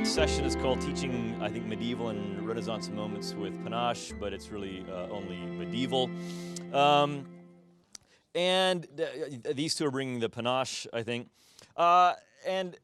session is called Teaching, I think, Medieval and Renaissance Moments with Panache, but it's really only medieval. And these two are bringing the panache, I think. And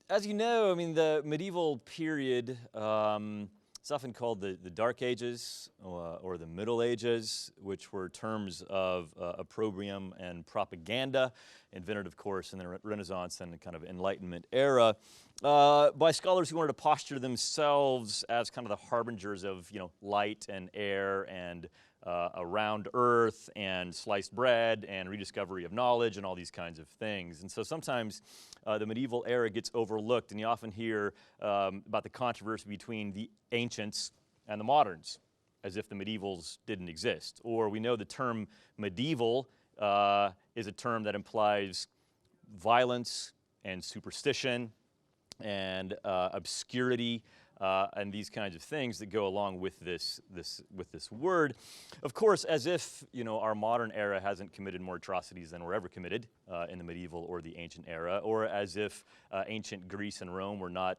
as you know, I mean, the medieval period is often called the Dark Ages or the Middle Ages, which were terms of opprobrium and propaganda, invented, of course, in the Renaissance and the kind of Enlightenment era, by scholars who wanted to posture themselves as kind of the harbingers of, you know, light and air and a round earth and sliced bread and rediscovery of knowledge and all these kinds of things. And so sometimes the medieval era gets overlooked, and you often hear about the controversy between the ancients and the moderns, as if the medievals didn't exist. Or we know the term medieval is a term that implies violence and superstition and obscurity, and these kinds of things that go along with this word. Of course, as if, you know, our modern era hasn't committed more atrocities than were ever committed in the medieval or the ancient era, or as if ancient Greece and Rome were not,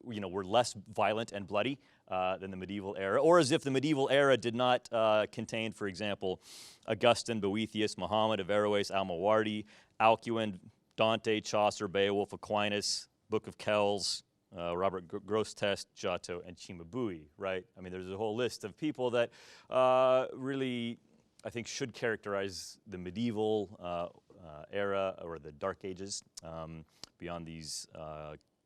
were less violent and bloody than the medieval era, or as if the medieval era did not contain, for example, Augustine, Boethius, Muhammad, Averroes, Almawardi, Alcuin, Dante, Chaucer, Beowulf, Aquinas, Book of Kells, Robert Grosseteste, Giotto, and Cimabue, right? I mean, there's a whole list of people that really, I think, should characterize the medieval era or the Dark Ages beyond these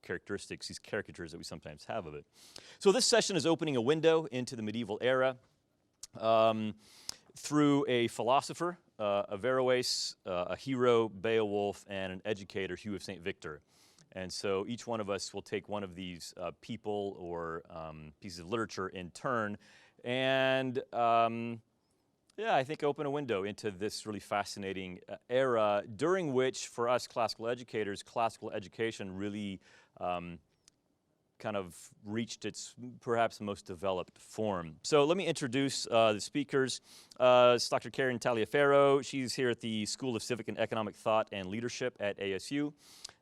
characteristics, these caricatures that we sometimes have of it. So this session is opening a window into the medieval era through a philosopher, Averroes, a hero, Beowulf, and an educator, Hugh St Victor. And so each one of us will take one of these people or pieces of literature in turn and, I think open a window into this really fascinating era during which, for us classical educators, classical education really kind of reached its perhaps most developed form. So let me introduce the speakers. It's Dr. Karen Taliaferro. She's here at the School of Civic and Economic Thought and Leadership at ASU.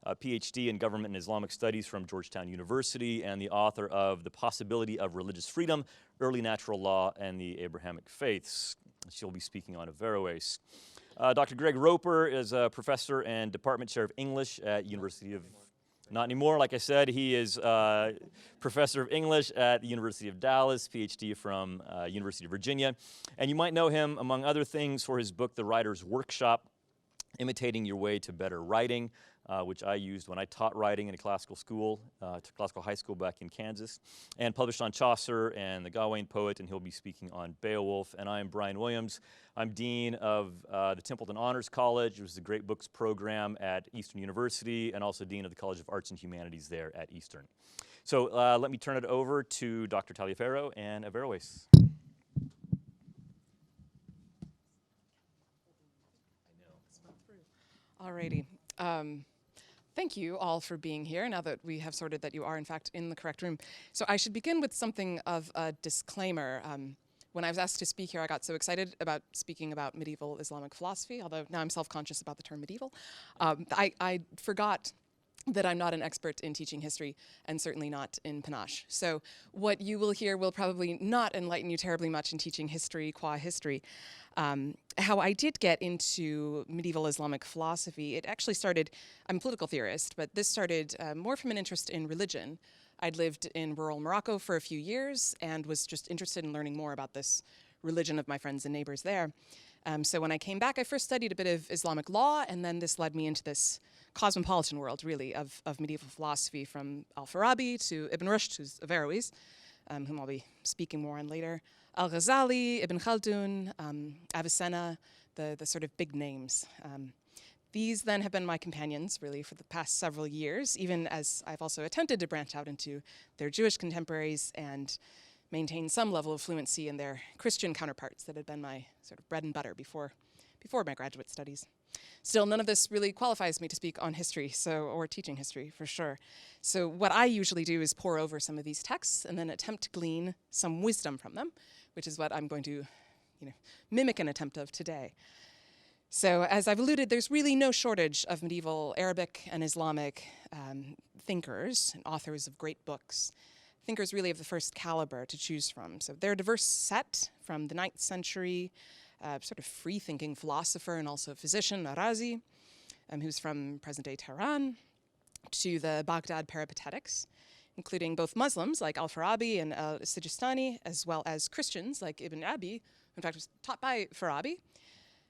A PhD in Government and Islamic Studies from Georgetown University, and the author of The Possibility of Religious Freedom, Early Natural Law, and the Abrahamic Faiths. She'll be speaking on Averroes. Dr. Greg Roper is a professor and department chair of English at University of... Not anymore, like I said. He is professor of English at the University of Dallas, PhD from University of Virginia. And you might know him, among other things, for his book, The Writer's Workshop, Imitating Your Way to Better Writing, which I used when I taught writing in a classical school, classical high school back in Kansas, and published on Chaucer and the Gawain poet, and he'll be speaking on Beowulf. And I am Brian Williams. I'm Dean of the Templeton Honors College, which is the Great Books program at Eastern University, and also Dean of the College of Arts and Humanities there at Eastern. So let me turn it over to Dr. Taliaferro and Averroes. Alrighty. Thank you all for being here, now that we have sorted that you are, in fact, in the correct room. So I should begin with something of a disclaimer. When I was asked to speak here, I got so excited about speaking about medieval Islamic philosophy, although now I'm self-conscious about the term medieval. I forgot that I'm not an expert in teaching history, and certainly not in panache. So what you will hear will probably not enlighten you terribly much in teaching history qua history. How I did get into medieval Islamic philosophy, it actually started, I'm a political theorist, but this started more from an interest in religion. I'd lived in rural Morocco for a few years and was just interested in learning more about this religion of my friends and neighbors there. So when I came back, I first studied a bit of Islamic law, and then this led me into this cosmopolitan world, really, of medieval philosophy, from Al-Farabi to Ibn Rushd, who's Averroes, whom I'll be speaking more on later, Al-Ghazali, Ibn Khaldun, Avicenna, the sort of big names. These then have been my companions, really, for the past several years, even as I've also attempted to branch out into their Jewish contemporaries and maintain some level of fluency in their Christian counterparts that had been my sort of bread and butter before my graduate studies. Still, none of this really qualifies me to speak on history, or teaching history, for sure. So what I usually do is pore over some of these texts and then attempt to glean some wisdom from them, which is what I'm going to mimic an attempt of today. So as I've alluded, there's really no shortage of medieval Arabic and Islamic thinkers and authors of great books, thinkers really of the first caliber to choose from. So they're a diverse set from the 9th century, sort of free-thinking philosopher and also physician, Arazi, who's from present-day Tehran, to the Baghdad peripatetics, including both Muslims like Al-Farabi and Al-Sijistani, as well as Christians like Ibn Abi, who in fact was taught by Farabi,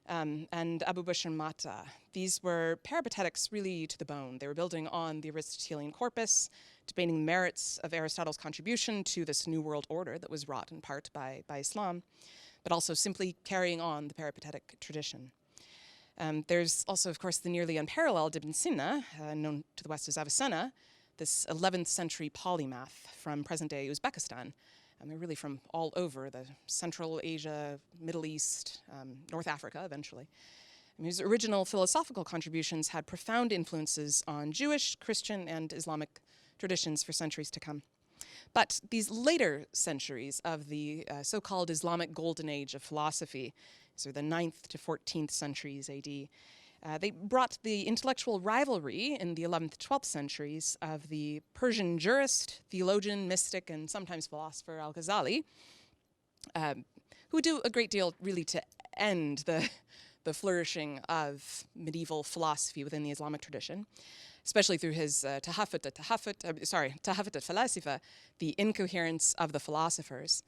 and Abu Bishr Mata. These were peripatetics really to the bone. They were building on the Aristotelian corpus, debating the merits of Aristotle's contribution to this new world order that was wrought in part by Islam, but also simply carrying on the peripatetic tradition. There's also, of course, the nearly unparalleled Ibn Sina, known to the West as Avicenna, this 11th century polymath from present-day Uzbekistan. They're really from all over, the Central Asia, Middle East, North Africa eventually. His original philosophical contributions had profound influences on Jewish, Christian, and Islamic traditions for centuries to come. But these later centuries of the so-called Islamic Golden Age of philosophy, so the 9th to 14th centuries AD, they brought the intellectual rivalry in the 11th, 12th centuries of the Persian jurist, theologian, mystic, and sometimes philosopher Al-Ghazali, who do a great deal really to end the flourishing of medieval philosophy within the Islamic tradition, especially through his Tahafut al-Falasifa, the incoherence of the philosophers.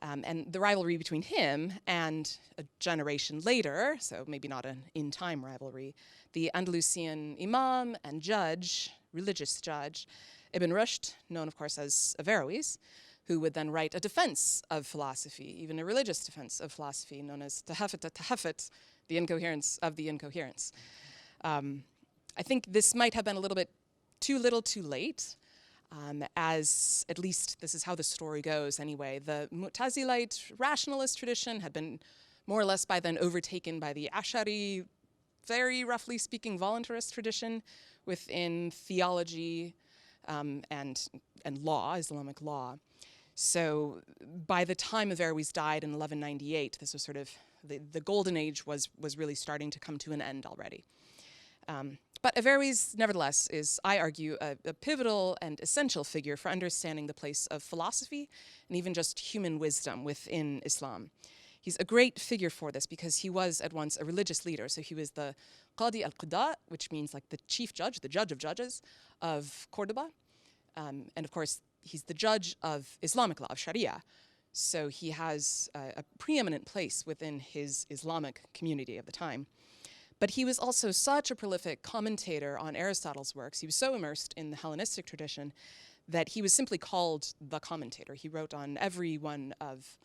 And the rivalry between him and a generation later, so maybe not an in-time rivalry, the Andalusian imam and judge, religious judge, Ibn Rushd, known of course as Averroes, who would then write a defense of philosophy, even a religious defense of philosophy, known as Tahafut al-Tahafut, the incoherence of the incoherence. I think this might have been a little bit too little too late, as at least this is how the story goes anyway. The Mu'tazilite rationalist tradition had been more or less by then overtaken by the Ash'ari, very roughly speaking, voluntarist tradition within theology and law, Islamic law. So by the time Averroes died in 1198, this was sort of, the golden age was really starting to come to an end already. But Averroes, nevertheless, is, I argue, a pivotal and essential figure for understanding the place of philosophy and even just human wisdom within Islam. He's a great figure for this because he was at once a religious leader. So he was the Qadi al-Qada, which means like the chief judge, the judge of judges of Cordoba. And of course, he's the judge of Islamic law, of Sharia. So he has a preeminent place within his Islamic community of the time. But he was also such a prolific commentator on Aristotle's works. He was so immersed in the Hellenistic tradition that he was simply called the commentator. He wrote on every one of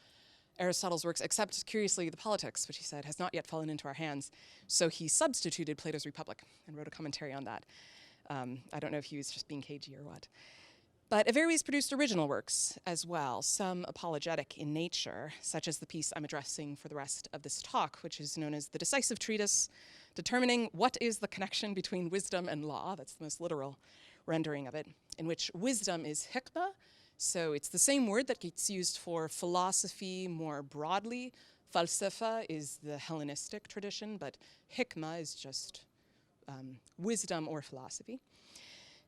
Aristotle's works, except, curiously, the Politics, which he said has not yet fallen into our hands. So he substituted Plato's Republic and wrote a commentary on that. I don't know if he was just being cagey or what. But Averroes produced original works as well, some apologetic in nature, such as the piece I'm addressing for the rest of this talk, which is known as The Decisive Treatise, determining what is the connection between wisdom and law. That's the most literal rendering of it, in which wisdom is hikmah. So it's the same word that gets used for philosophy more broadly. Falsafa is the Hellenistic tradition, but hikmah is just wisdom or philosophy.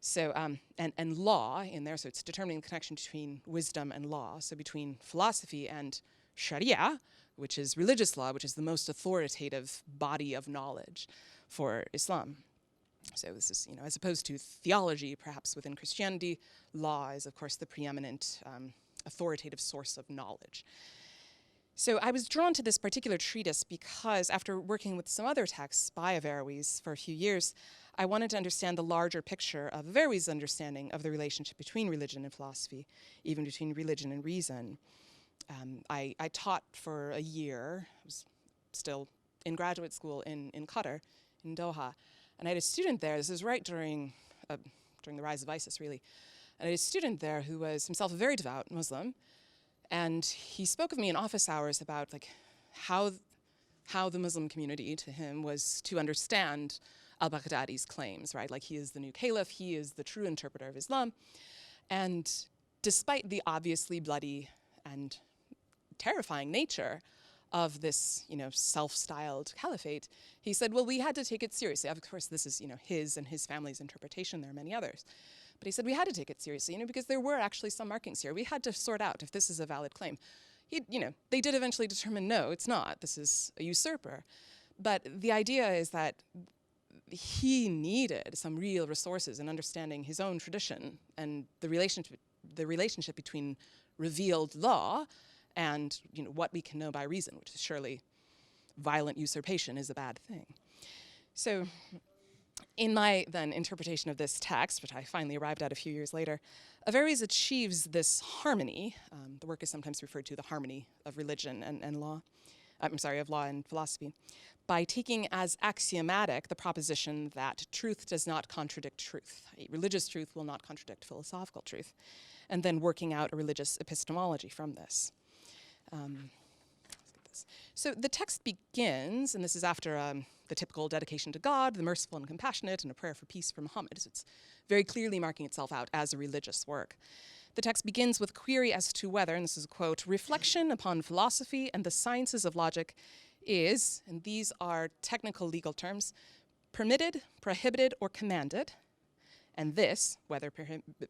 So, and law in there, so it's determining the connection between wisdom and law, so between philosophy and Sharia, which is religious law, which is the most authoritative body of knowledge for Islam. So this is, as opposed to theology, perhaps within Christianity, law is, of course, the preeminent authoritative source of knowledge. So I was drawn to this particular treatise because after working with some other texts by Averroes for a few years, I wanted to understand the larger picture of Averroes' understanding of the relationship between religion and philosophy, even between religion and reason. I taught for a year. I was still in graduate school in Qatar, in Doha, and I had a student there. This is right during the rise of ISIS, really. And I had a student there who was himself a very devout Muslim, and he spoke with me in office hours about how the Muslim community to him was to understand al-Baghdadi's claims, right? Like he is the new caliph, he is the true interpreter of Islam. And despite the obviously bloody and terrifying nature of this, self-styled caliphate, he said, well, we had to take it seriously. Of course, this is, his and his family's interpretation. There are many others. But he said we had to take it seriously, because there were actually some markings here. We had to sort out if this is a valid claim. They did eventually determine, no, it's not. This is a usurper. But the idea is that he needed some real resources in understanding his own tradition and the relationship between revealed law and what we can know by reason, which is surely violent usurpation is a bad thing. So in my then interpretation of this text, which I finally arrived at a few years later, Averroes achieves this harmony. The work is sometimes referred to the harmony of religion and law. Of law and philosophy, by taking as axiomatic the proposition that truth does not contradict truth. Religious truth will not contradict philosophical truth, and then working out a religious epistemology from this. Let's get this. So the text begins, and this is after the typical dedication to God, the merciful and compassionate, and a prayer for peace for Muhammad. So it's very clearly marking itself out as a religious work. The text begins with query as to whether, and this is a quote, reflection upon philosophy and the sciences of logic is, and these are technical legal terms, permitted, prohibited, or commanded, and this, whether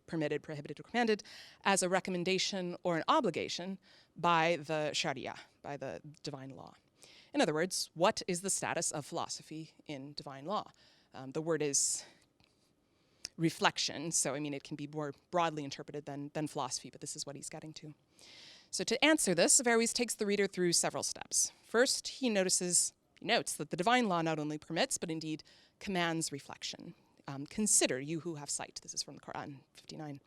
permitted, prohibited, or commanded, as a recommendation or an obligation by the Sharia, by the divine law. In other words, what is the status of philosophy in divine law? The word is reflection, so it can be more broadly interpreted than philosophy, but this is what he's getting to. So to answer this, Averroes takes the reader through several steps. First, he notes that the divine law not only permits, but indeed commands reflection. Consider, you who have sight. This is from the Quran 59,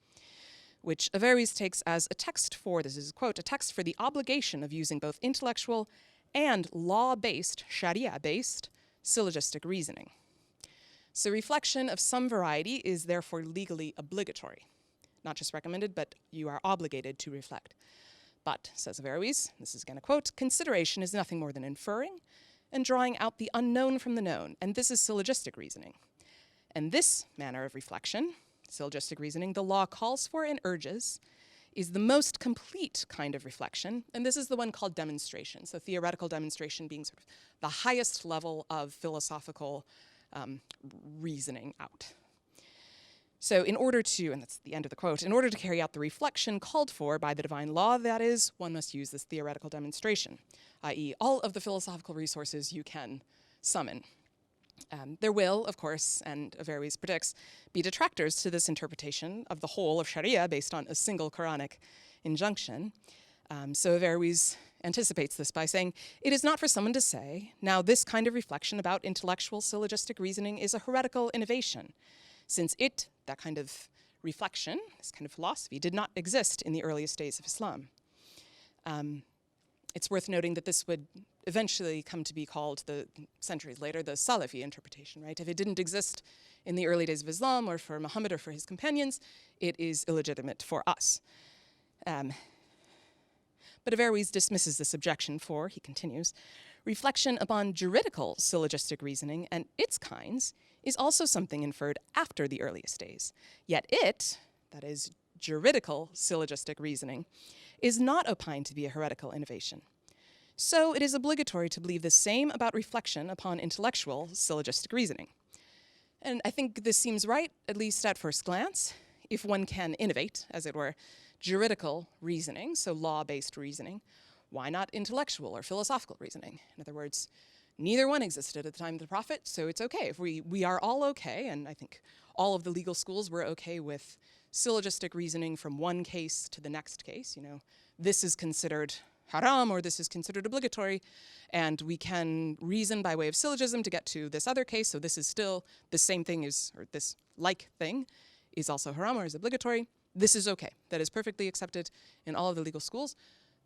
which Averroes takes as a text for, this is a quote, a text for the obligation of using both intellectual and law-based, Sharia-based, syllogistic reasoning. So reflection of some variety is therefore legally obligatory. Not just recommended, but you are obligated to reflect. But, says Averroes, this is again a quote, consideration is nothing more than inferring and drawing out the unknown from the known, and this is syllogistic reasoning. And this manner of reflection, syllogistic reasoning, the law calls for and urges, is the most complete kind of reflection, and this is the one called demonstration. So theoretical demonstration being sort of the highest level of philosophical reasoning out. So in order to, and that's the end of the quote, in order to carry out the reflection called for by the divine law, that is, one must use this theoretical demonstration, i.e. all of the philosophical resources you can summon. There will, of course, and Averroes predicts, be detractors to this interpretation of the whole of Sharia based on a single Quranic injunction. So Averroes anticipates this by saying, it is not for someone to say, now this kind of reflection about intellectual syllogistic reasoning is a heretical innovation, since it, that kind of reflection, this kind of philosophy, did not exist in the earliest days of Islam. It's worth noting that this would eventually come to be called, centuries later, the Salafi interpretation, right? If it didn't exist in the early days of Islam or for Muhammad or for his companions, it is illegitimate for us. But Averroes dismisses this objection for, he continues, reflection upon juridical syllogistic reasoning and its kinds is also something inferred after the earliest days. Yet it, that is, juridical syllogistic reasoning, is not opined to be a heretical innovation. So it is obligatory to believe the same about reflection upon intellectual syllogistic reasoning. And I think this seems right, at least at first glance. If one can innovate, as it were, juridical reasoning, so law-based reasoning, why not intellectual or philosophical reasoning? In other words, neither one existed at the time of the Prophet, so it's okay. If we are all okay, and I think all of the legal schools were okay with syllogistic reasoning from one case to the next case. This is considered haram or this is considered obligatory, and we can reason by way of syllogism to get to this other case, so this is still the same thing as, or this like thing is also haram or is obligatory. This is okay. That is perfectly accepted in all of the legal schools.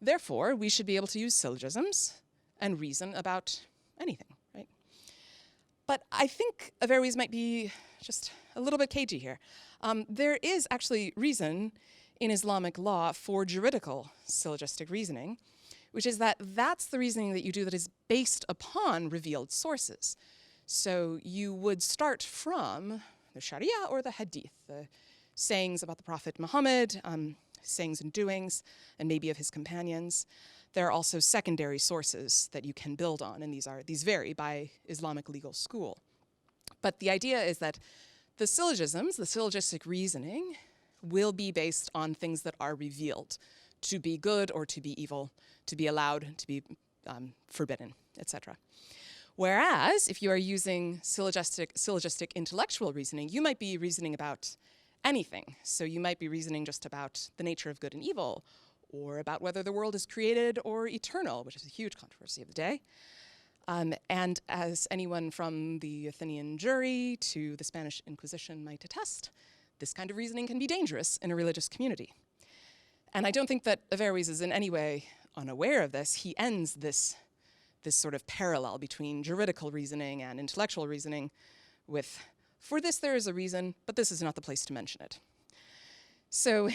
Therefore, we should be able to use syllogisms and reason about anything, right? But I think Averroes might be just a little bit cagey here. There is actually reason in Islamic law for juridical syllogistic reasoning, which is that that's the reasoning that you do that is based upon revealed sources. So you would start from the Sharia or the Hadith, the sayings about the Prophet Muhammad, sayings and doings, and maybe of his companions. there are also secondary sources that you can build on, and these vary by Islamic legal school. But the idea is that the syllogisms, the syllogistic reasoning, will be based on things that are revealed to be good or to be evil, to be allowed, to be forbidden, etc. Whereas if you are using syllogistic intellectual reasoning, you might be reasoning about anything. So you might be reasoning just about the nature of good and evil, or about whether the world is created or eternal, which is a huge controversy of the day. And as anyone from the Athenian jury to the Spanish Inquisition might attest, this kind of reasoning can be dangerous in a religious community. And I don't think that Averroes is in any way unaware of this. He ends this sort of parallel between juridical reasoning and intellectual reasoning with, for this there is a reason, but this is not the place to mention it. So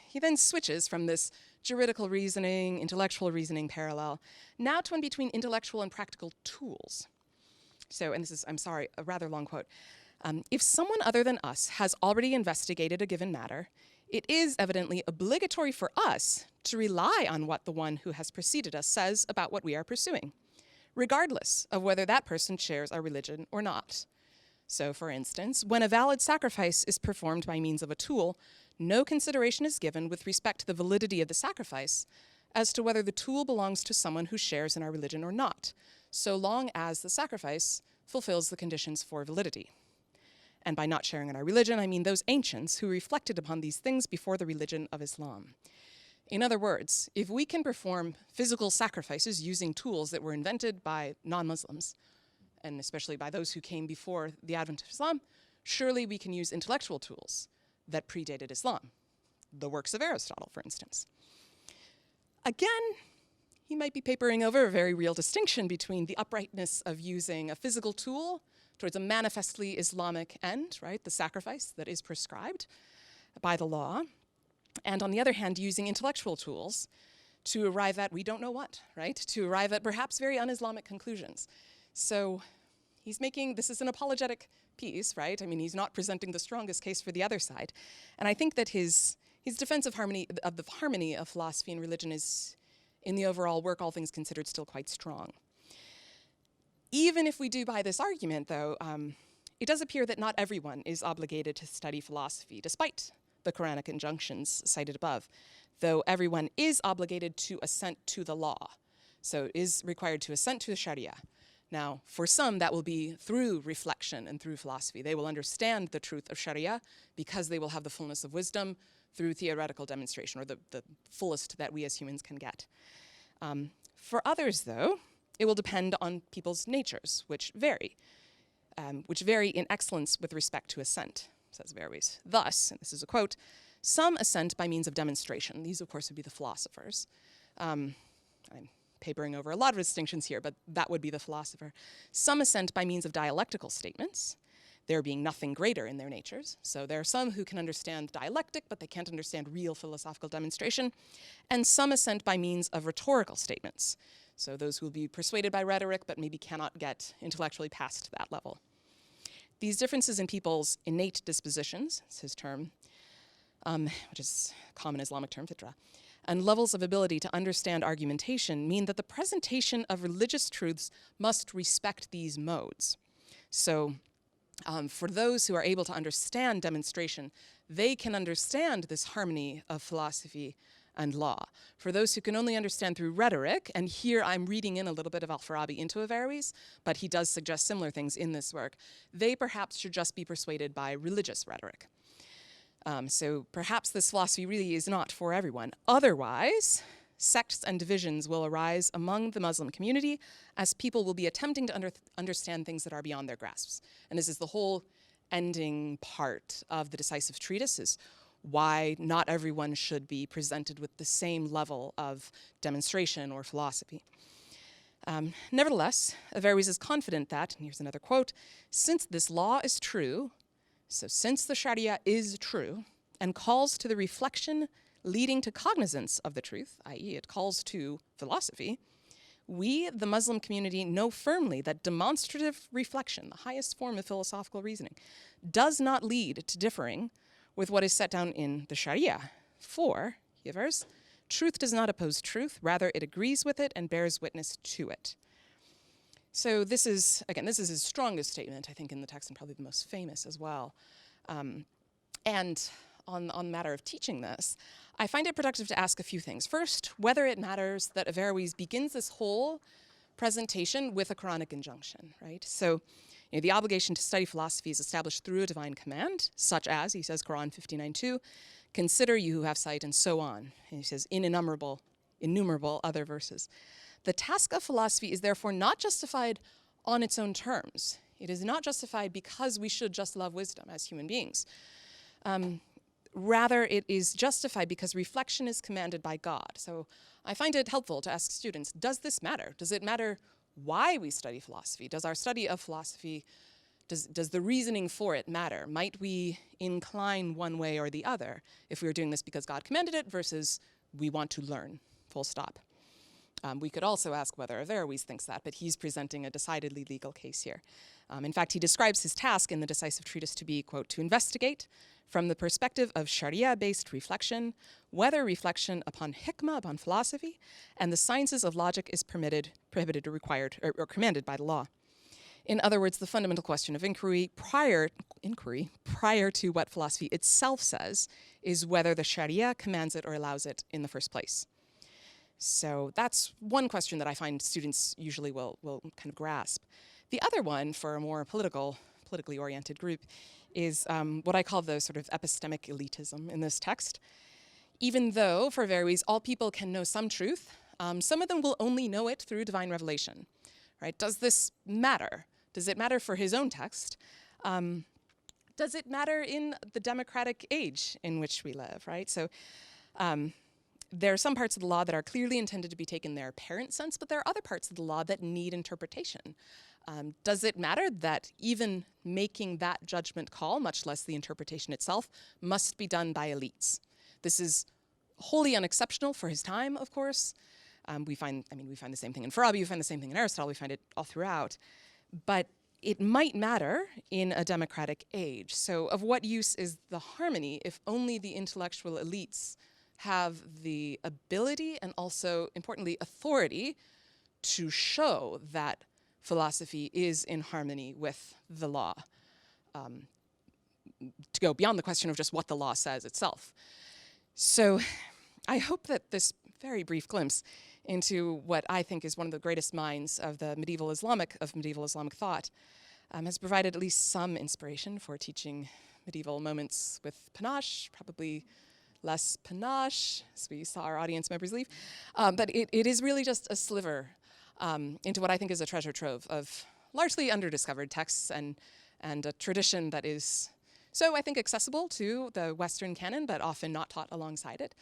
he then switches from this juridical reasoning, intellectual reasoning parallel, now to one between intellectual and practical tools. So, and this is, I'm sorry, a rather long quote. If someone other than us has already investigated a given matter, it is evidently obligatory for us to rely on what the one who has preceded us says about what we are pursuing, regardless of whether that person shares our religion or not. So, for instance, when a valid sacrifice is performed by means of a tool, no consideration is given with respect to the validity of the sacrifice as to whether the tool belongs to someone who shares in our religion or not, so long as the sacrifice fulfills the conditions for validity. And by not sharing in our religion, I mean those ancients who reflected upon these things before the religion of Islam. In other words, if we can perform physical sacrifices using tools that were invented by non-Muslims, and especially by those who came before the advent of Islam, surely we can use intellectual tools that predated Islam, the works of Aristotle, for instance. Again, he might be papering over a very real distinction between the uprightness of using a physical tool towards a manifestly Islamic end, right, the sacrifice that is prescribed by the law, and on the other hand, using intellectual tools to arrive at we don't know what, right, to arrive at perhaps very un-Islamic conclusions. So he's making, this is an apologetic piece, right? I mean, he's not presenting the strongest case for the other side. And I think that his defense of the harmony of philosophy and religion is, in the overall work, all things considered, still quite strong. Even if we do buy this argument, though, it does appear that not everyone is obligated to study philosophy, despite the Quranic injunctions cited above, though everyone is obligated to assent to the law, so is required to assent to the Sharia. Now, for some, that will be through reflection and through philosophy. They will understand the truth of Sharia because they will have the fullness of wisdom through theoretical demonstration, or the fullest that we as humans can get. For others, though, it will depend on people's natures, which vary in excellence with respect to assent, says Averroes. Thus, and this is a quote, some assent by means of demonstration. These, of course, would be the philosophers. I'm papering over a lot of distinctions here, but that would be the philosopher. Some assent by means of dialectical statements, there being nothing greater in their natures. So there are some who can understand dialectic, but they can't understand real philosophical demonstration. And some assent by means of rhetorical statements. So those who will be persuaded by rhetoric, but maybe cannot get intellectually past that level. These differences in people's innate dispositions, it's his term, which is a common Islamic term, fitra, and levels of ability to understand argumentation mean that the presentation of religious truths must respect these modes. So for those who are able to understand demonstration, they can understand this harmony of philosophy and law. For those who can only understand through rhetoric, and here I'm reading in a little bit of Al-Farabi into Averroes, but he does suggest similar things in this work, they perhaps should just be persuaded by religious rhetoric. So perhaps this philosophy really is not for everyone. Otherwise, sects and divisions will arise among the Muslim community as people will be attempting to understand things that are beyond their grasps. And this is the whole ending part of the decisive treatise, is why not everyone should be presented with the same level of demonstration or philosophy. Nevertheless, Averroes is confident that, and here's another quote, since this law is true, so since the Sharia is true and calls to the reflection leading to cognizance of the truth, i.e. it calls to philosophy, we, the Muslim community, know firmly that demonstrative reflection, the highest form of philosophical reasoning, does not lead to differing with what is set down in the Sharia. For, he avers, Truth does not oppose truth, rather it agrees with it and bears witness to it. So this is, again, this is his strongest statement, I think, in the text, and probably the most famous as well. And on the matter of teaching this, I find it productive to ask a few things. First, whether it matters that Averroes begins this whole presentation with a Quranic injunction, right? So, the obligation to study philosophy is established through a divine command, such as, he says, Quran 59:2, consider you who have sight, and so on. And he says, innumerable other verses. The task of philosophy is therefore not justified on its own terms. It is not justified because we should just love wisdom as human beings. Rather, it is justified because reflection is commanded by God. So I find it helpful to ask students, does this matter? Does it matter why we study philosophy? Does our study of philosophy, does the reasoning for it matter? Might we incline one way or the other if we were doing this because God commanded it versus we want to learn, full stop? We could also ask whether Averroes thinks that, but he's presenting a decidedly legal case here. In fact, he describes his task in the decisive treatise to be, quote, to investigate from the perspective of Sharia-based reflection, whether reflection upon hikmah, upon philosophy, and the sciences of logic is prohibited or required, or commanded by the law. In other words, the fundamental question of inquiry prior to what philosophy itself says is whether the Sharia commands it or allows it in the first place. So that's one question that I find students usually will kind of grasp. The other one, for a more politically oriented group, is what I call the sort of epistemic elitism in this text. Even though, for Averroes, all people can know some truth, some of them will only know it through divine revelation. Right? Does this matter? Does it matter for his own text? Does it matter in the democratic age in which we live? Right? So. There are some parts of the law that are clearly intended to be taken in their apparent sense, but there are other parts of the law that need interpretation. Does it matter that even making that judgment call, much less the interpretation itself, must be done by elites? This is wholly unexceptional for his time, of course. We find the same thing in Farabi, we find the same thing in Aristotle, we find it all throughout. But it might matter in a democratic age. So of what use is the harmony if only the intellectual elites have the ability and also, importantly, authority to show that philosophy is in harmony with the law, to go beyond the question of just what the law says itself. So I hope that this very brief glimpse into what I think is one of the greatest minds of the medieval Islamic thought has provided at least some inspiration for teaching medieval moments with panache, probably less panache, as we saw our audience members leave. But it is really just a sliver into what I think is a treasure trove of largely underdiscovered texts and a tradition that is so, I think, accessible to the Western canon, but often not taught alongside it.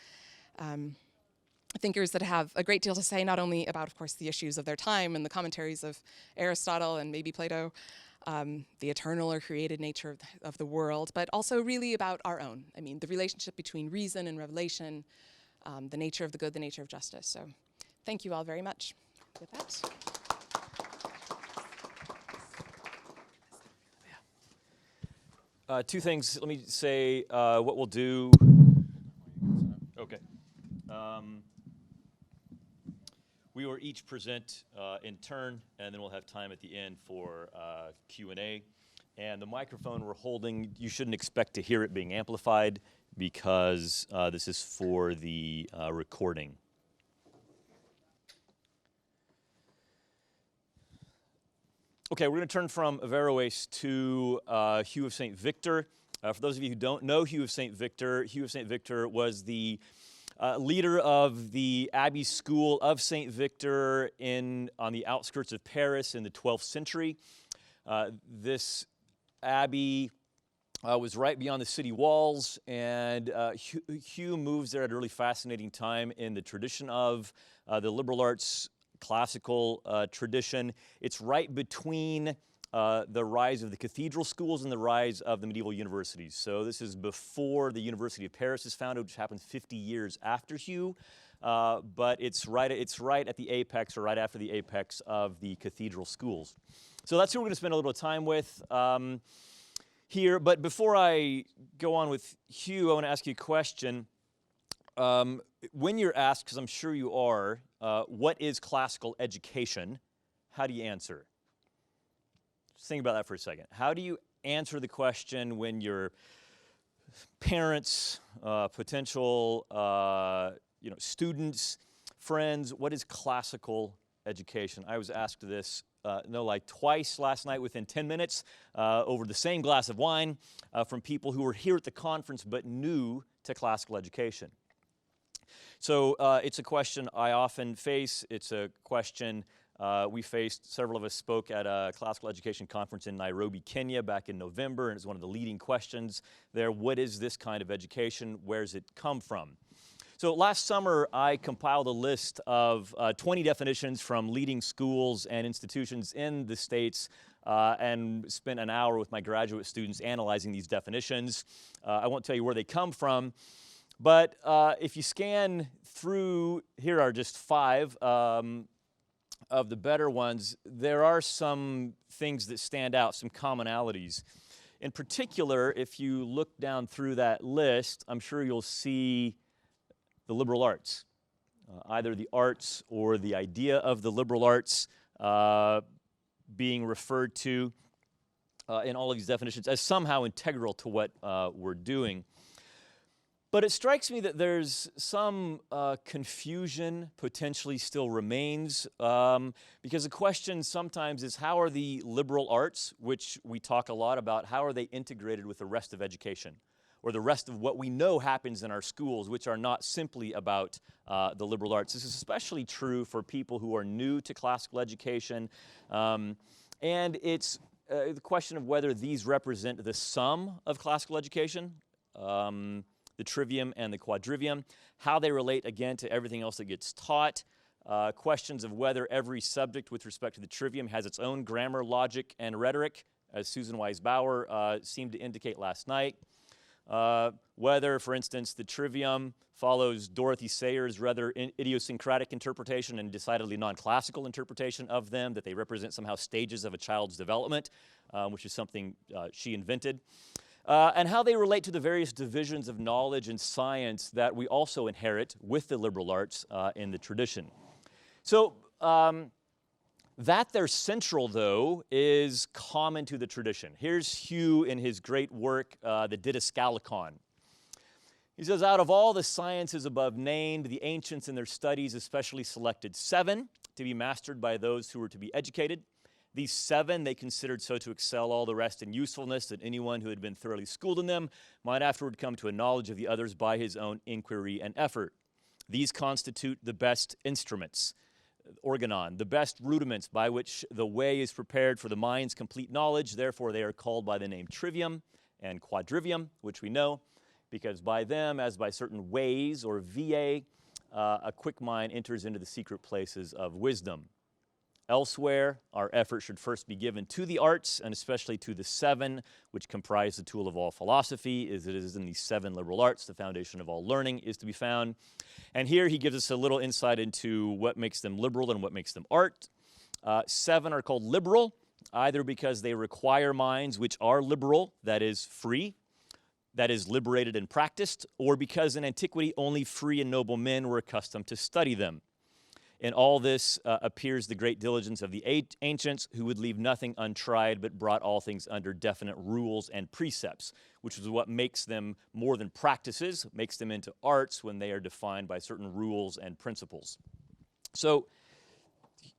Thinkers that have a great deal to say, not only about, of course, the issues of their time and the commentaries of Aristotle and maybe Plato, the eternal or created nature of the world, but also really about our own. I mean, the relationship between reason and revelation, the nature of the good, the nature of justice. So thank you all very much. With that. Two things. Let me say what we'll do. Okay. We will each present in turn, and then we'll have time at the end for Q&A. And the microphone we're holding, you shouldn't expect to hear it being amplified because this is for the recording. Okay, we're going to turn from Averroes to Hugh of St Victor. For those of you who don't know Hugh of St Victor was the leader of the Abbey School of St Victor on the outskirts of Paris in the 12th century. This abbey was right beyond the city walls, and Hugh moves there at a really fascinating time in the tradition of the liberal arts classical tradition. It's right between the rise of the cathedral schools and the rise of the medieval universities. So this is before the University of Paris is founded, which happened 50 years after Hugh, but it's right at the apex, or right after the apex of the cathedral schools. So that's who we're going to spend a little time with here. But before I go on with Hugh, I want to ask you a question. When you're asked, because I'm sure you are, what is classical education, how do you answer? Just think about that for a second. How do you answer the question when your parents, potential students, friends, what is classical education? I was asked this twice last night within 10 minutes over the same glass of wine from people who were here at the conference but new to classical education. So it's a question I often face. It's a question we faced. Several of us spoke at a classical education conference in Nairobi, Kenya back in November, and it's one of the leading questions there. What is this kind of education? Where does it come from? So last summer, I compiled a list of 20 definitions from leading schools and institutions in the States and spent an hour with my graduate students analyzing these definitions. I won't tell you where they come from, but if you scan through, here are just 5 of the better ones. There are some things that stand out, some commonalities. In particular, if you look down through that list, I'm sure you'll see the liberal arts, either the arts or the idea of the liberal arts being referred to in all of these definitions as somehow integral to what we're doing. But it strikes me that there's some confusion potentially still remains because the question sometimes is, how are the liberal arts, which we talk a lot about, how are they integrated with the rest of education? Or the rest of what we know happens in our schools, which are not simply about the liberal arts. This is especially true for people who are new to classical education. And it's the question of whether these represent the sum of classical education, the trivium and the quadrivium, how they relate, again, to everything else that gets taught, questions of whether every subject with respect to the trivium has its own grammar, logic, and rhetoric, as Susan Wise-Bauer seemed to indicate last night. Whether, for instance, the trivium follows Dorothy Sayers' rather idiosyncratic interpretation and decidedly non-classical interpretation of them, that they represent somehow stages of a child's development, which is something she invented, and how they relate to the various divisions of knowledge and science that we also inherit with the liberal arts in the tradition. So that they're central, though, is common to the tradition. Here's Hugh in his great work, the Didascalicon. He says, out of all the sciences above named, the ancients in their studies especially selected 7 to be mastered by those who were to be educated. These 7 they considered so to excel all the rest in usefulness that anyone who had been thoroughly schooled in them might afterward come to a knowledge of the others by his own inquiry and effort. These constitute the best instruments, organon, the best rudiments by which the way is prepared for the mind's complete knowledge. Therefore, they are called by the name trivium and quadrivium, which we know, because by them, as by certain ways or viae, a quick mind enters into the secret places of wisdom. Elsewhere, our effort should first be given to the arts, and especially to the 7, which comprise the tool of all philosophy, as it is in these 7 liberal arts, the foundation of all learning is to be found. And here he gives us a little insight into what makes them liberal and what makes them art. 7 are called liberal, either because they require minds which are liberal, that is free, that is liberated and practiced, or because in antiquity only free and noble men were accustomed to study them. In all this appears the great diligence of the ancients, who would leave nothing untried but brought all things under definite rules and precepts, which is what makes them more than practices, makes them into arts when they are defined by certain rules and principles. So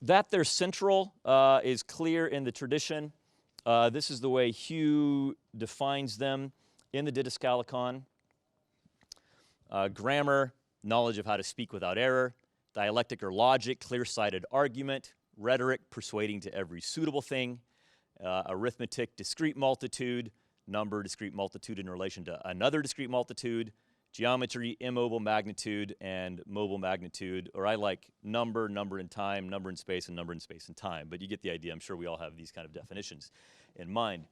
that they're central is clear in the tradition. This is the way Hugh defines them in the Didascalicon. Grammar, knowledge of how to speak without error. Dialectic or logic, clear-sighted argument. Rhetoric, persuading to every suitable thing. Arithmetic, discrete multitude. Number, discrete multitude in relation to another discrete multitude. Geometry, immobile magnitude, and mobile magnitude. Or I like number, number in time, number in space, and number in space and time. But you get the idea. I'm sure we all have these kind of definitions in mind.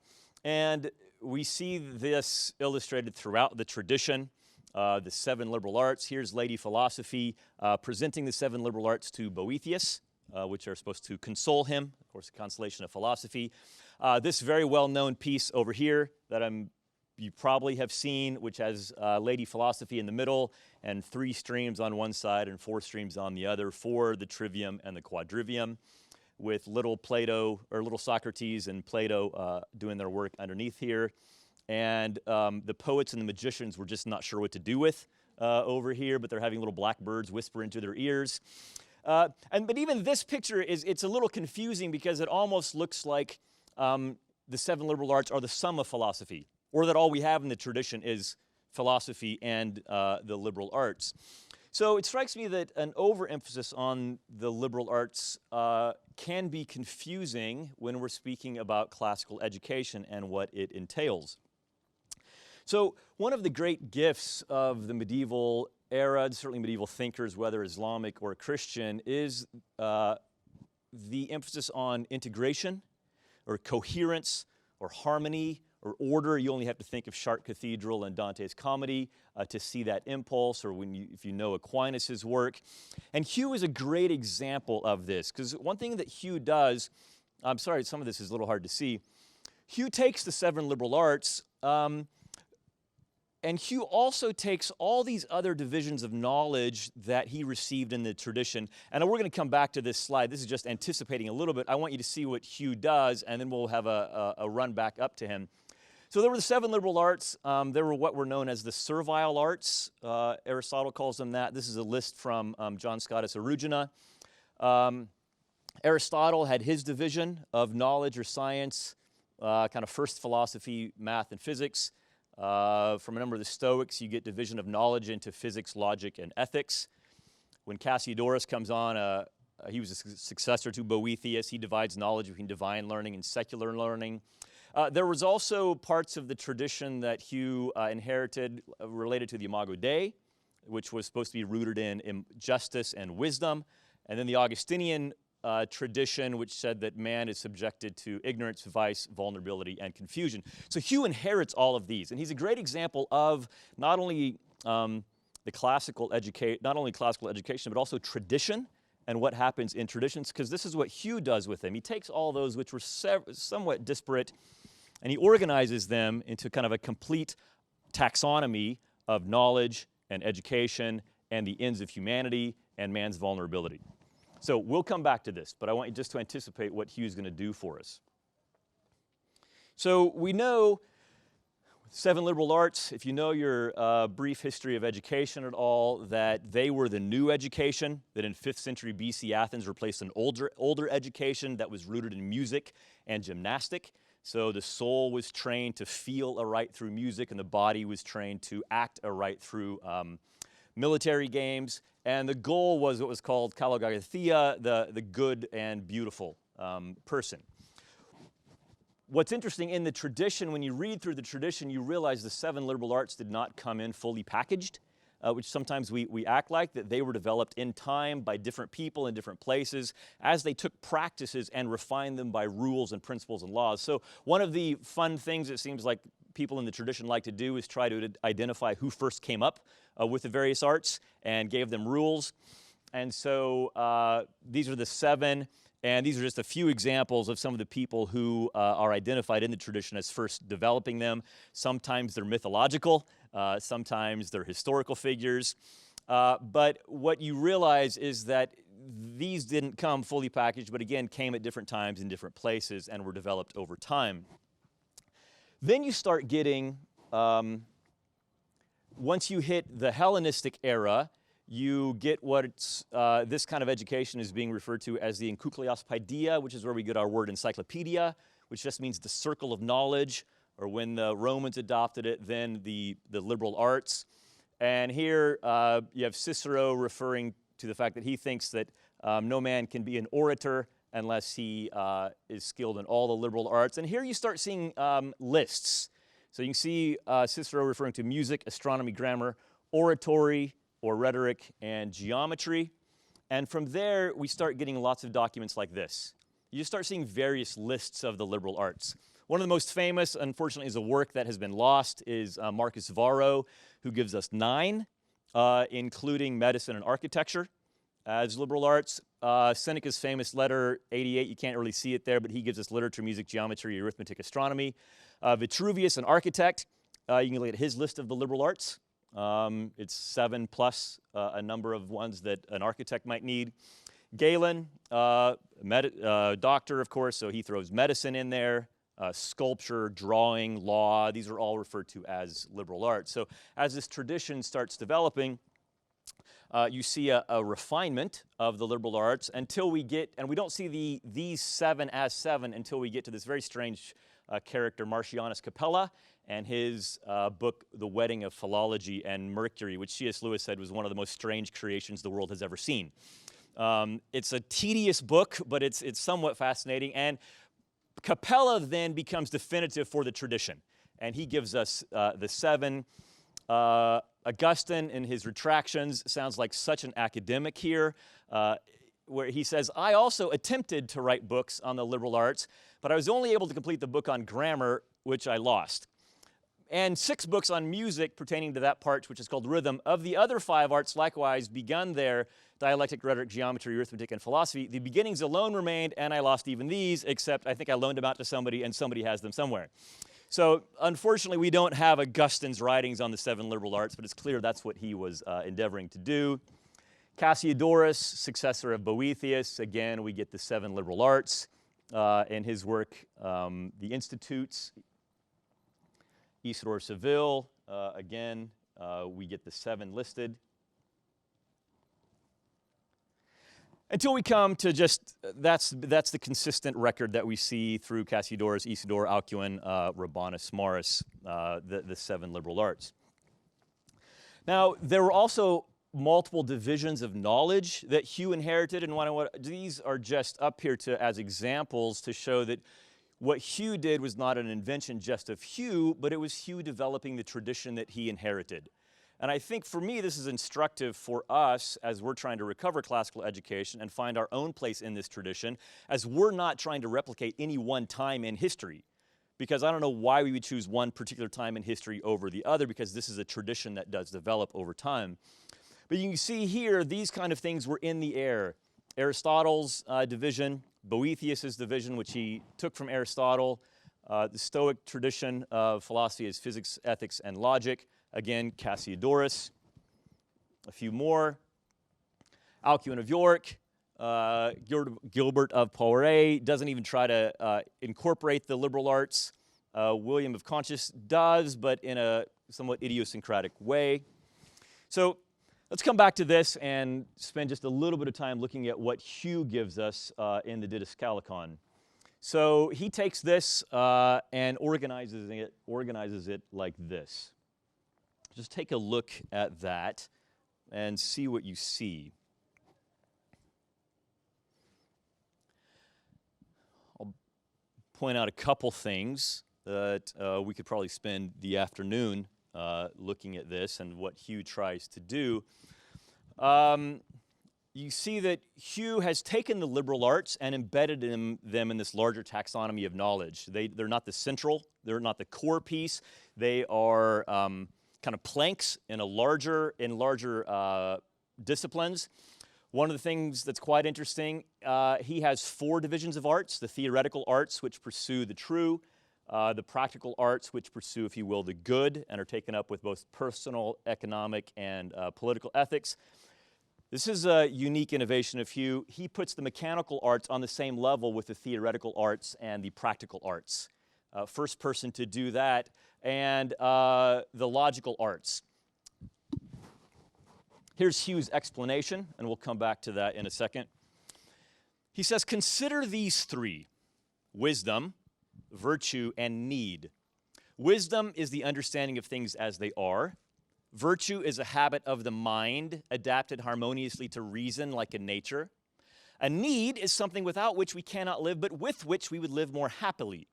And we see this illustrated throughout the tradition. The 7 liberal arts. Here's Lady Philosophy presenting the 7 liberal arts to Boethius, which are supposed to console him. Of course, the consolation of philosophy. This very well-known piece over here that I'm you probably have seen, which has Lady Philosophy in the middle and 3 streams on one side and 4 streams on the other for the trivium and the quadrivium, with little Plato, or little Socrates and Plato doing their work underneath here. And the poets and the magicians were just not sure what to do with over here, but they're having little black birds whisper into their ears. But even this picture, it's a little confusing because it almost looks like the 7 liberal arts are the sum of philosophy, or that all we have in the tradition is philosophy and the liberal arts. So it strikes me that an overemphasis on the liberal arts can be confusing when we're speaking about classical education and what it entails. So one of the great gifts of the medieval era, certainly medieval thinkers, whether Islamic or Christian, is the emphasis on integration or coherence or harmony or order. You only have to think of Chartres Cathedral and Dante's Comedy to see that impulse, or if you know Aquinas' work. And Hugh is a great example of this, because one thing that Hugh does, I'm sorry, some of this is a little hard to see. Hugh takes the 7 liberal arts, and Hugh also takes all these other divisions of knowledge that he received in the tradition. And we're going to come back to this slide. This is just anticipating a little bit. I want you to see what Hugh does, and then we'll have a run back up to him. So there were the 7 liberal arts. There were what were known as the servile arts. Aristotle calls them that. This is a list from John Scotus Erugena. Aristotle had his division of knowledge or science, kind of first philosophy, math, and physics. From a number of the Stoics, you get division of knowledge into physics, logic, and ethics. When Cassiodorus comes on, he was a successor to Boethius. He divides knowledge between divine learning and secular learning. There was also parts of the tradition that Hugh inherited related to the Imago Dei, which was supposed to be rooted in justice and wisdom. And then the Augustinian tradition, which said that man is subjected to ignorance, vice, vulnerability, and confusion. So Hugh inherits all of these, and he's a great example of not only classical education, but also tradition and what happens in traditions, because this is what Hugh does with them. He takes all those which were somewhat disparate, and he organizes them into kind of a complete taxonomy of knowledge and education and the ends of humanity and man's vulnerability. So we'll come back to this, but I want you just to anticipate what Hugh's going to do for us. So we know 7 liberal arts, if you know your brief history of education at all, that they were the new education, that in 5th century BC Athens replaced an older education that was rooted in music and gymnastic. So the soul was trained to feel aright through music, and the body was trained to act aright through military games. And the goal was what was called kalogagathia, the good and beautiful person. What's interesting in the tradition, when you read through the tradition, you realize the 7 liberal arts did not come in fully packaged, which sometimes we act like, that they were developed in time by different people in different places as they took practices and refined them by rules and principles and laws. So one of the fun things it seems like people in the tradition like to do is try to identify who first came up with the various arts and gave them rules. And so these are the 7, and these are just a few examples of some of the people who are identified in the tradition as first developing them. Sometimes they're mythological, sometimes they're historical figures. But what you realize is that these didn't come fully packaged, but again, came at different times in different places and were developed over time. Then you start getting, once you hit the Hellenistic era, you get what's, this kind of education is being referred to as the enkyklaios paideia, which is where we get our word encyclopedia, which just means the circle of knowledge, or when the Romans adopted it, then the liberal arts. And here you have Cicero referring to the fact that he thinks that no man can be an orator unless he is skilled in all the liberal arts. And here you start seeing lists. So you can see Cicero referring to music, astronomy, grammar, oratory, or rhetoric, and geometry. And from there, we start getting lots of documents like this. You start seeing various lists of the liberal arts. One of the most famous, unfortunately, is a work that has been lost, is Marcus Varro, who gives us 9, including medicine and architecture as liberal arts. Seneca's famous letter 88, you can't really see it there, but he gives us literature, music, geometry, arithmetic, astronomy. Vitruvius, an architect, you can look at his list of the liberal arts. It's 7 plus a number of ones that an architect might need. Galen, doctor, of course, so he throws medicine in there, sculpture, drawing, law. These are all referred to as liberal arts. So as this tradition starts developing, you see a refinement of the liberal arts until we get, and we don't see these 7 as 7 until we get to this very strange character, Marcianus Capella, and his book, The Wedding of Philology and Mercury, which C.S. Lewis said was one of the most strange creations the world has ever seen. It's a tedious book, but it's somewhat fascinating, and Capella then becomes definitive for the tradition, and he gives us the 7. Augustine, in his retractions, sounds like such an academic here, where he says, I also attempted to write books on the liberal arts, but I was only able to complete the book on grammar, which I lost. And 6 books on music pertaining to that part, which is called rhythm. Of the other 5 arts, likewise, begun there, dialectic, rhetoric, geometry, arithmetic, and philosophy. The beginnings alone remained, and I lost even these, except I think I loaned them out to somebody, and somebody has them somewhere. So, unfortunately, we don't have Augustine's writings on the 7 liberal arts, but it's clear that's what he was endeavoring to do. Cassiodorus, successor of Boethius, again, we get the 7 liberal arts in his work, The Institutes. Isidore Seville, again, we get the 7 listed. Until we come to just, that's the consistent record that we see through Cassiodorus, Isidore, Alcuin, Rabanus, Maurus, the 7 liberal arts. Now, there were also multiple divisions of knowledge that Hugh inherited, and these are just up here as examples to show that what Hugh did was not an invention just of Hugh, but it was Hugh developing the tradition that he inherited. And I think for me, this is instructive for us as we're trying to recover classical education and find our own place in this tradition, as we're not trying to replicate any one time in history. Because I don't know why we would choose one particular time in history over the other, because this is a tradition that does develop over time. But you can see here, these kind of things were in the air. Aristotle's division, Boethius's division, which he took from Aristotle. The Stoic tradition of philosophy is physics, ethics, and logic. Again, Cassiodorus. A few more. Alcuin of York. Gilbert of Poiré doesn't even try to incorporate the liberal arts. William of Conches does, but in a somewhat idiosyncratic way. So let's come back to this and spend just a little bit of time looking at what Hugh gives us in the Didascalicon. So he takes this and organizes it like this. Just take a look at that and see what you see. I'll point out a couple things that we could probably spend the afternoon looking at this and what Hugh tries to do. You see that Hugh has taken the liberal arts and embedded them in this larger taxonomy of knowledge. They're not the central, they're not the core piece. They are kind of planks in larger disciplines. One of the things that's quite interesting, he has 4 divisions of arts: the theoretical arts, which pursue the true, the practical arts, which pursue, if you will, the good, and are taken up with both personal, economic, and political ethics. This is a unique innovation of Hugh. He puts the mechanical arts on the same level with the theoretical arts and the practical arts. First person to do that, and the logical arts. Here's Hugh's explanation, and we'll come back to that in a second. He says, consider these 3, wisdom, virtue, and need. Wisdom is the understanding of things as they are. Virtue is a habit of the mind, adapted harmoniously to reason like in nature. A need is something without which we cannot live, but with which we would live more happily.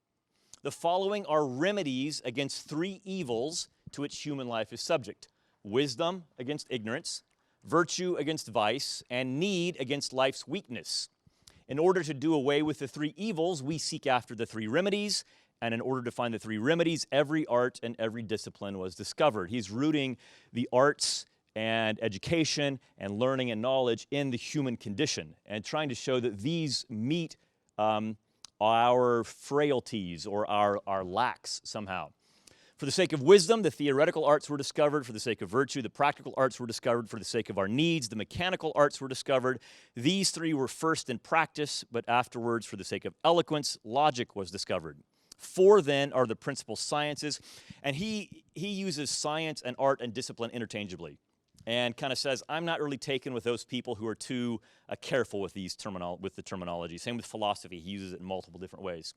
The following are remedies against 3 evils to which human life is subject: wisdom against ignorance, virtue against vice, and need against life's weakness. In order to do away with the 3 evils, we seek after the 3 remedies, and in order to find the 3 remedies, every art and every discipline was discovered. He's rooting the arts and education and learning and knowledge in the human condition, and trying to show that these meet our frailties or our lacks somehow. For the sake of wisdom, the theoretical arts were discovered. For the sake of virtue, the practical arts were discovered. For the sake of our needs, the mechanical arts were discovered. These three were first in practice, but afterwards, for the sake of eloquence, logic was discovered. Four, then, are the principal sciences. And he uses science and art and discipline interchangeably and kind of says, I'm not really taken with those people who are too careful with the terminology. Same with philosophy. He uses it in multiple different ways.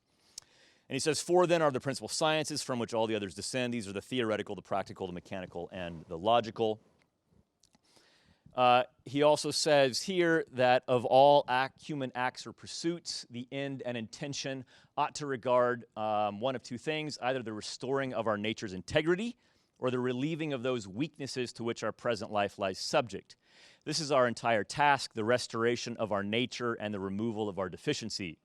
And he says, four then are the principal sciences from which all the others descend. These are the theoretical, the practical, the mechanical, and the logical. He also says here that of all human acts or pursuits, the end and intention ought to regard one of two things, either the restoring of our nature's integrity or the relieving of those weaknesses to which our present life lies subject. This is our entire task, the restoration of our nature and the removal of our deficiency.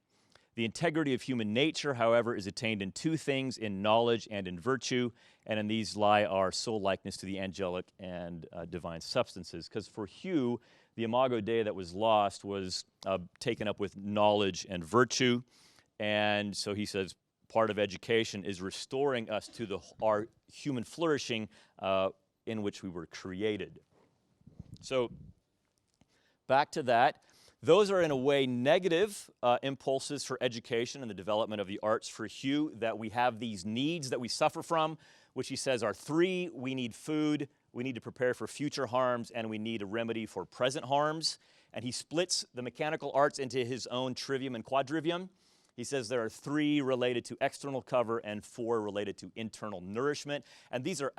The integrity of human nature, however, is attained in two things, in knowledge and in virtue, and in these lie our soul likeness to the angelic and divine substances. Because for Hugh, the imago Dei that was lost was taken up with knowledge and virtue, and so he says part of education is restoring us to our human flourishing in which we were created. So back to that. Those are, in a way, negative impulses for education and the development of the arts for Hugh, that we have these needs that we suffer from, which he says are three. We need food, we need to prepare for future harms, and we need a remedy for present harms. And he splits the mechanical arts into his own trivium and quadrivium. He says there are three related to external cover and four related to internal nourishment. And these are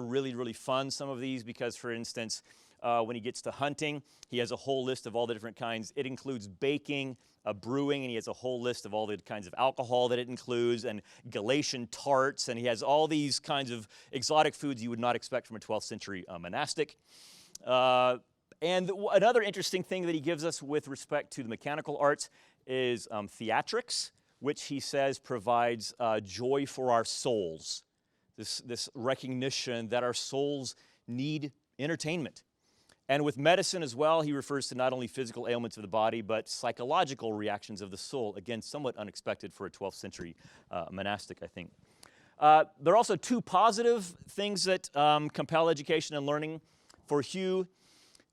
really, really fun, some of these, because, for instance, when he gets to hunting, he has a whole list of all the different kinds. It includes baking, brewing, and he has a whole list of all the kinds of alcohol that it includes, and Galatian tarts, and he has all these kinds of exotic foods you would not expect from a 12th century monastic. And another interesting thing that he gives us with respect to the mechanical arts is theatrics, which he says provides joy for our souls. This recognition that our souls need entertainment. And with medicine as well, he refers to not only physical ailments of the body, but psychological reactions of the soul. Again, somewhat unexpected for a 12th century monastic, I think. There are also two positive things that compel education and learning for Hugh.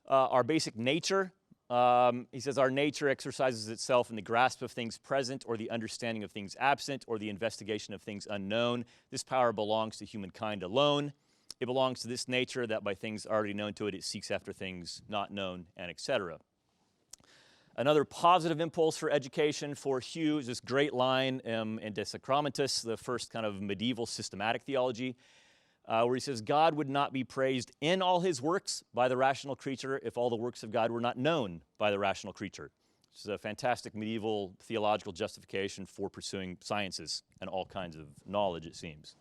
Our basic nature. He says our nature exercises itself in the grasp of things present, or the understanding of things absent, or the investigation of things unknown. This power belongs to humankind alone. It belongs to this nature that by things already known to it, it seeks after things not known, and etc. Another positive impulse for education for Hugh is this great line in De Sacramentis, the first kind of medieval systematic theology, where he says, God would not be praised in all his works by the rational creature if all the works of God were not known by the rational creature. This is a fantastic medieval theological justification for pursuing sciences and all kinds of knowledge, it seems.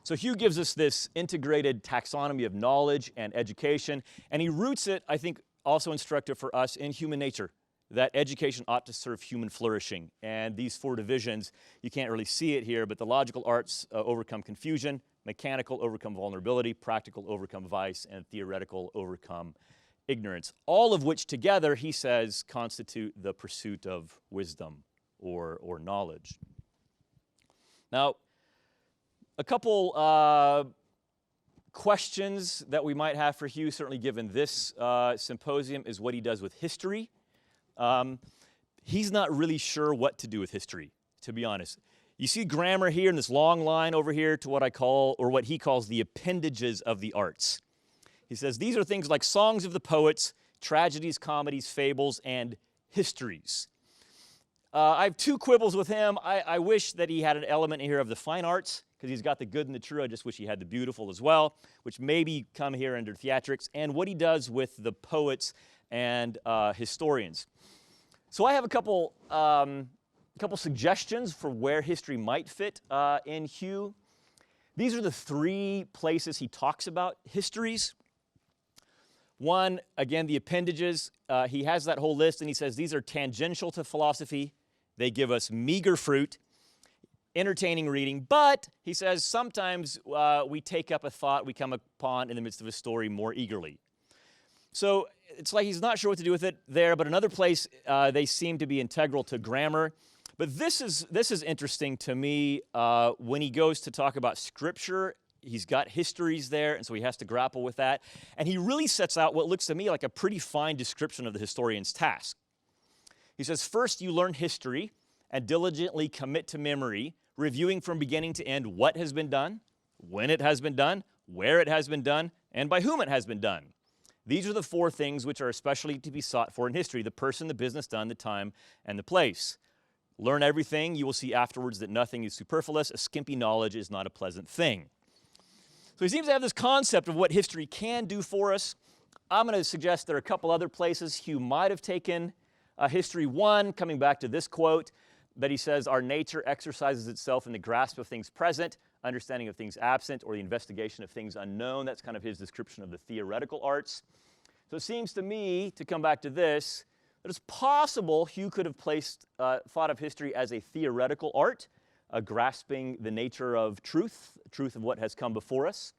So Hugh gives us this integrated taxonomy of knowledge and education, and he roots it, I think, also instructive for us in human nature, that education ought to serve human flourishing. And these four divisions, you can't really see it here, but the logical arts overcome confusion, mechanical overcome vulnerability, practical overcome vice, and theoretical overcome ignorance. All of which together, he says, constitute the pursuit of wisdom or knowledge. Now, a couple questions that we might have for Hugh, certainly given this symposium, is what he does with history. He's not really sure what to do with history, to be honest. You see grammar here in this long line over here to what I call, or what he calls, the appendages of the arts. He says these are things like songs of the poets, tragedies, comedies, fables, and histories. I have two quibbles with him. I wish that he had an element here of the fine arts, because he's got the good and the true. I just wish he had the beautiful as well, which maybe come here under theatrics, and what he does with the poets and historians. So I have a couple suggestions for where history might fit in Hugh. These are the three places he talks about histories. One, again, the appendages. He has that whole list, and he says these are tangential to philosophy. They give us meager fruit, entertaining reading, but, he says, sometimes we take up a thought we come upon in the midst of a story more eagerly. So it's like he's not sure what to do with it there, but another place they seem to be integral to grammar. But this is interesting to me when he goes to talk about Scripture. He's got histories there, and so he has to grapple with that. And he really sets out what looks to me like a pretty fine description of the historian's task. He says, first, you learn history and diligently commit to memory, reviewing from beginning to end what has been done, when it has been done, where it has been done, and by whom it has been done. These are the four things which are especially to be sought for in history: the person, the business done, the time, and the place. Learn everything. You will see afterwards that nothing is superfluous. A skimpy knowledge is not a pleasant thing. So he seems to have this concept of what history can do for us. I'm going to suggest there are a couple other places Hugh might have taken history. One, coming back to this quote, that he says, our nature exercises itself in the grasp of things present, understanding of things absent, or the investigation of things unknown. That's kind of his description of the theoretical arts. So it seems to me, to come back to this, that it's possible Hugh could have thought of history as a theoretical art, grasping the nature of truth of what has come before us.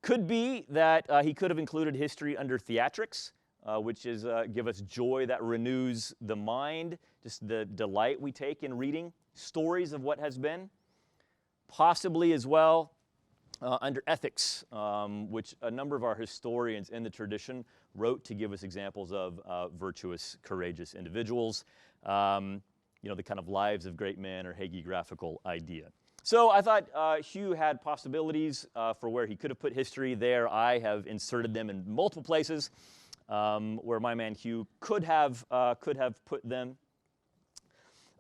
Could be that he could have included history under theatrics, which is give us joy that renews the mind, just the delight we take in reading stories of what has been. Possibly as well under ethics, which a number of our historians in the tradition wrote to give us examples of virtuous, courageous individuals. The kind of lives of great men or hagiographical idea. So I thought Hugh had possibilities for where he could have put history there. I have inserted them in multiple places where my man Hugh could have put them.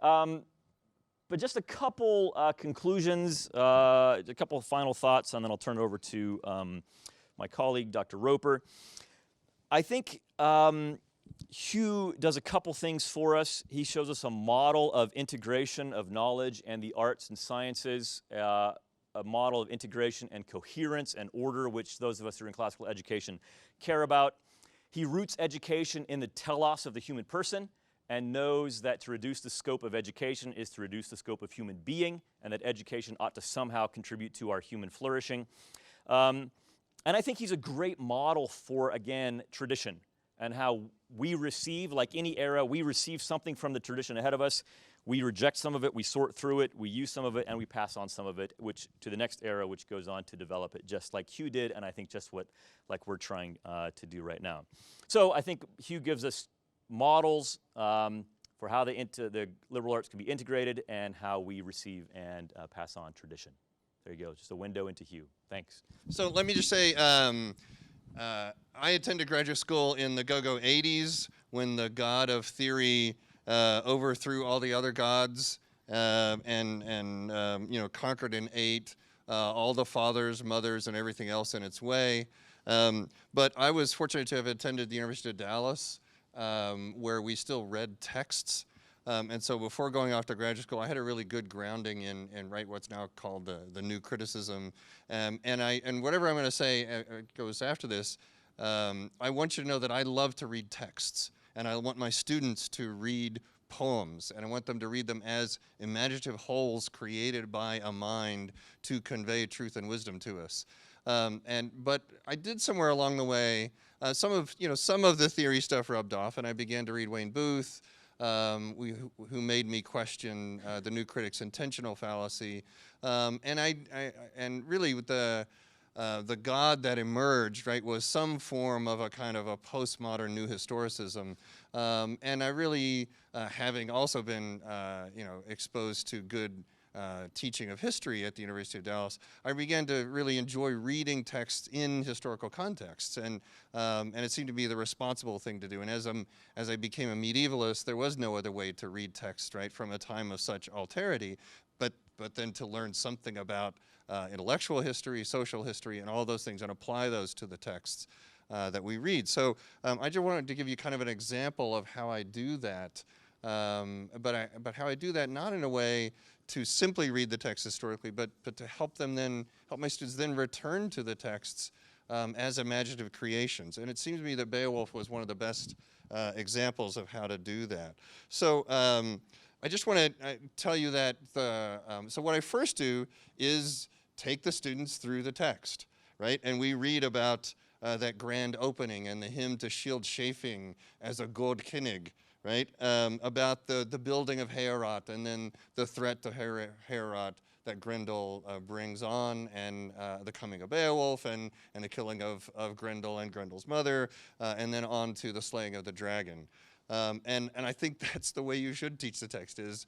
But just a couple conclusions, a couple of final thoughts, and then I'll turn it over to my colleague, Dr. Roper. I think Hugh does a couple things for us. He shows us a model of integration of knowledge and the arts and sciences, a model of integration and coherence and order, which those of us who are in classical education care about. He roots education in the telos of the human person and knows that to reduce the scope of education is to reduce the scope of human being, and that education ought to somehow contribute to our human flourishing. And I think he's a great model for, again, tradition and how we receive, like any era, we receive something from the tradition ahead of us. We reject some of it, we sort through it, we use some of it, and we pass on some of it, which to the next era, which goes on to develop it just like Hugh did, and I think just what we're trying to do right now. So I think Hugh gives us models for how the liberal arts can be integrated and how we receive and pass on tradition. There you go, just a window into Hugh. Thanks. So let me just say, I attended graduate school in the go-go 80s when the god of theory overthrew all the other gods and conquered and ate all the fathers, mothers, and everything else in its way. But I was fortunate to have attended the University of Dallas, where we still read texts. And so before going off to graduate school, I had a really good grounding in what's now called the new criticism. And whatever I'm going to say goes after this. I want you to know that I love to read texts, and I want my students to read poems, and I want them to read them as imaginative wholes created by a mind to convey truth and wisdom to us. But I did somewhere along the way, some of the theory stuff rubbed off, and I began to read Wayne Booth, who made me question the new critic's intentional fallacy, and really with the God that emerged, right, was some form of a kind of a postmodern new historicism, and I really, having also been, exposed to good teaching of history at the University of Dallas, I began to really enjoy reading texts in historical contexts, and it seemed to be the responsible thing to do. And as I became a medievalist, there was no other way to read text, right, from a time of such alterity, but then to learn something about intellectual history, social history, and all those things, and apply those to the texts that we read. So I just wanted to give you kind of an example of how I do that, but how I do that not in a way to simply read the text historically, but to help my students then return to the texts as imaginative creations. And it seems to me that Beowulf was one of the best examples of how to do that. So I just want to tell you that so what I first do is take the students through the text, right? And we read about that grand opening and the hymn to Shield Chafing as a god Kinnig, right? About the building of Heorot and then the threat to Heorot that Grendel brings on, and the coming of Beowulf and the killing of Grendel and Grendel's mother, and then on to the slaying of the dragon. And I think that's the way you should teach the text, is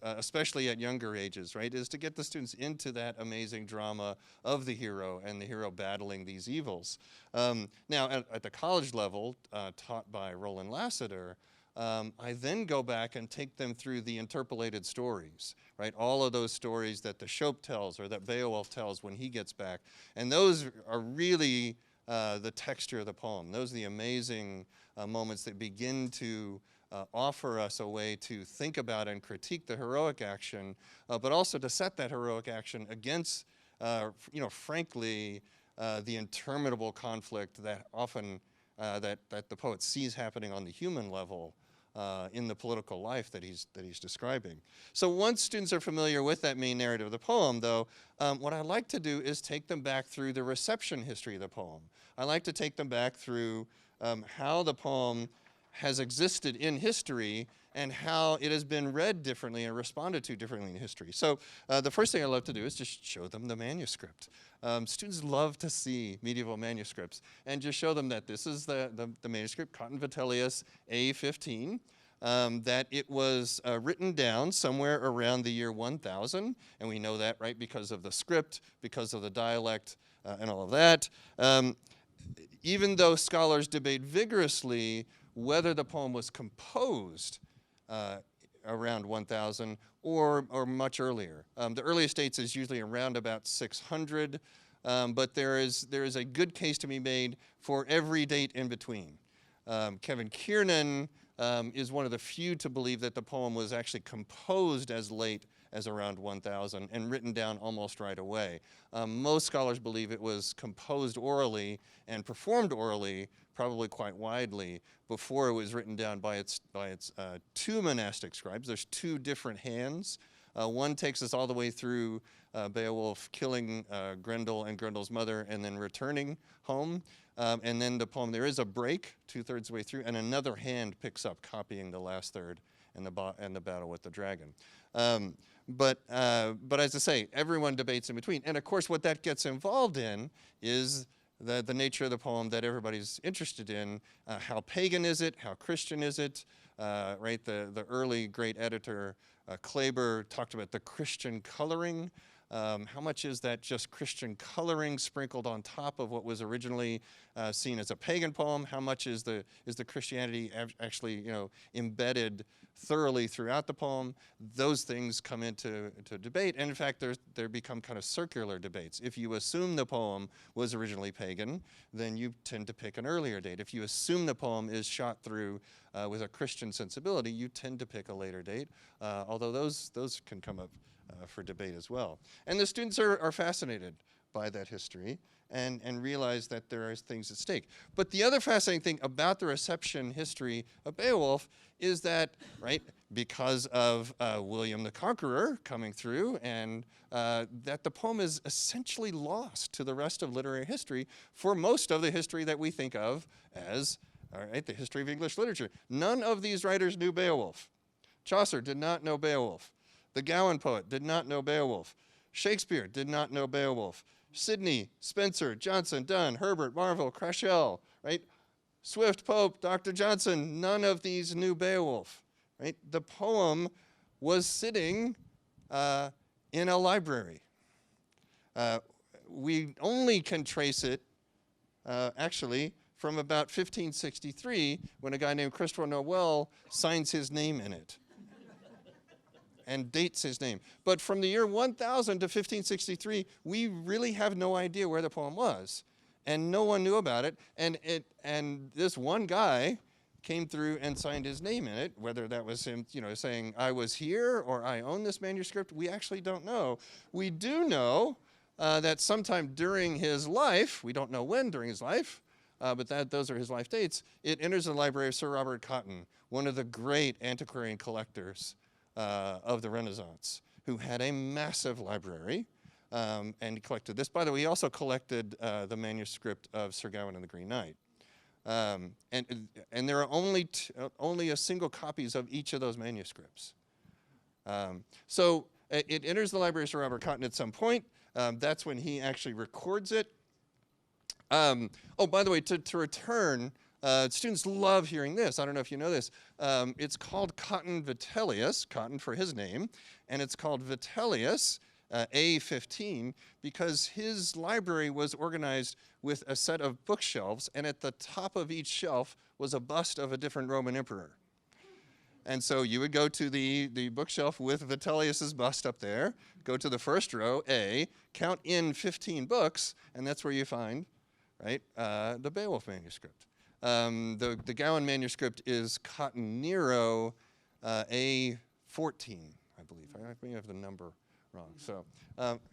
especially at younger ages, right, is to get the students into that amazing drama of the hero and the hero battling these evils. Now, at the college level, taught by Roland Lassiter, I then go back and take them through the interpolated stories, right? All of those stories that the Shope tells or that Beowulf tells when he gets back. And those are really the texture of the poem. Those are the amazing moments that begin to offer us a way to think about and critique the heroic action, but also to set that heroic action against, frankly, the interminable conflict that often that the poet sees happening on the human level in the political life that he's describing. So once students are familiar with that main narrative of the poem, though, what I like to do is take them back through the reception history of the poem. I like to take them back through how the poem has existed in history and how it has been read differently and responded to differently in history. So the first thing I love to do is just show them the manuscript. Students love to see medieval manuscripts, and just show them that this is the manuscript, Cotton Vitellius A15, that it was written down somewhere around the year 1000, and we know that, right, because of the script, because of the dialect, and all of that. Even though scholars debate vigorously whether the poem was composed around 1000 or much earlier. The earliest dates is usually around about 600, but there is a good case to be made for every date in between. Kevin Kiernan is one of the few to believe that the poem was actually composed as late as around 1000 and written down almost right away. Most scholars believe it was composed orally and performed orally, probably quite widely, before it was written down by its two monastic scribes. There's two different hands. One takes us all the way through Beowulf killing Grendel and Grendel's mother and then returning home. And then the poem, there is a break 2/3 of the way through, and another hand picks up, copying the last third and the battle with the dragon. But as I say, everyone debates in between. And of course, what that gets involved in is the nature of the poem that everybody's interested in. How pagan is it? How Christian is it? Right, the early great editor, Kleber, talked about the Christian coloring. How much is that just Christian coloring sprinkled on top of what was originally seen as a pagan poem? How much is the Christianity actually, embedded thoroughly throughout the poem? Those things come into debate, and in fact, there become kind of circular debates. If you assume the poem was originally pagan, then you tend to pick an earlier date. If you assume the poem is shot through with a Christian sensibility, you tend to pick a later date, although those can come up for debate as well. And the students are fascinated by that history and realize that there are things at stake. But the other fascinating thing about the reception history of Beowulf is that, right, because of William the Conqueror coming through, and that the poem is essentially lost to the rest of literary history for most of the history that we think of as, all right, the history of English literature. None of these writers knew Beowulf. Chaucer did not know Beowulf. The Gowan poet did not know Beowulf. Shakespeare did not know Beowulf. Sidney, Spencer, Johnson, Donne, Herbert, Marvell, Crashell, right? Swift, Pope, Dr. Johnson, none of these knew Beowulf, right? The poem was sitting in a library. We only can trace it, actually, from about 1563, when a guy named Christopher Noel signs his name in it and dates his name. But from the year 1000 to 1563, we really have no idea where the poem was, and no one knew about it. And this one guy came through and signed his name in it. Whether that was him, saying I was here or I own this manuscript, we actually don't know. We do know that sometime during his life, we don't know when during his life, but those are his life dates, it enters the library of Sir Robert Cotton, one of the great antiquarian collectors of the Renaissance, who had a massive library, and he collected this. By the way, he also collected the manuscript of Sir Gawain and the Green Knight. And there are only a single copies of each of those manuscripts. So it enters the library of Sir Robert Cotton at some point. That's when he actually records it. Oh, by the way, to return, students love hearing this. I don't know if you know this. It's called Cotton Vitellius, Cotton for his name, and it's called Vitellius, A15, because his library was organized with a set of bookshelves, and at the top of each shelf was a bust of a different Roman emperor. And so you would go to the bookshelf with Vitellius's bust up there, go to the first row, A, count in 15 books, and that's where you find, right, the Beowulf manuscript. The Gowan manuscript is Cotton Nero A14, I believe. I may have the number wrong. So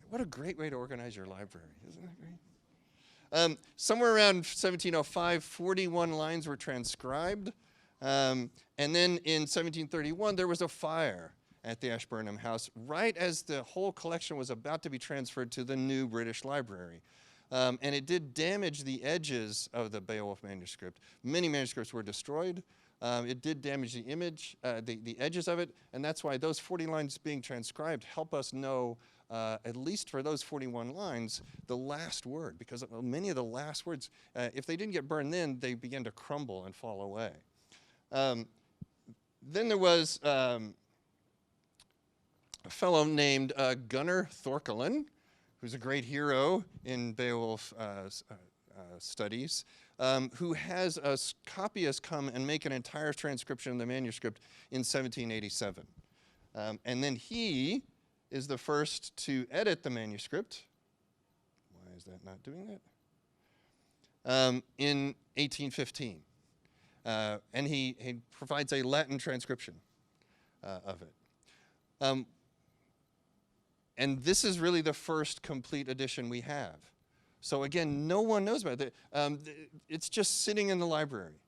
what a great way to organize your library, isn't that great? Somewhere around 1705, 41 lines were transcribed. And then in 1731, there was a fire at the Ashburnham House right as the whole collection was about to be transferred to the new British Library. And it did damage the edges of the Beowulf manuscript. Many manuscripts were destroyed. It did damage the image, the edges of it, and that's why those 40 lines being transcribed help us know, at least for those 41 lines, the last word, because many of the last words, if they didn't get burned then, they began to crumble and fall away. Then there was a fellow named Gunnar Thorkelin, who's a great hero in Beowulf studies, who has a copyist come and make an entire transcription of the manuscript in 1787. And then he is the first to edit the manuscript. Why is that not doing that? In 1815. And he provides a Latin transcription of it. And this is really the first complete edition we have. So again, no one knows about it. It's just sitting in the library.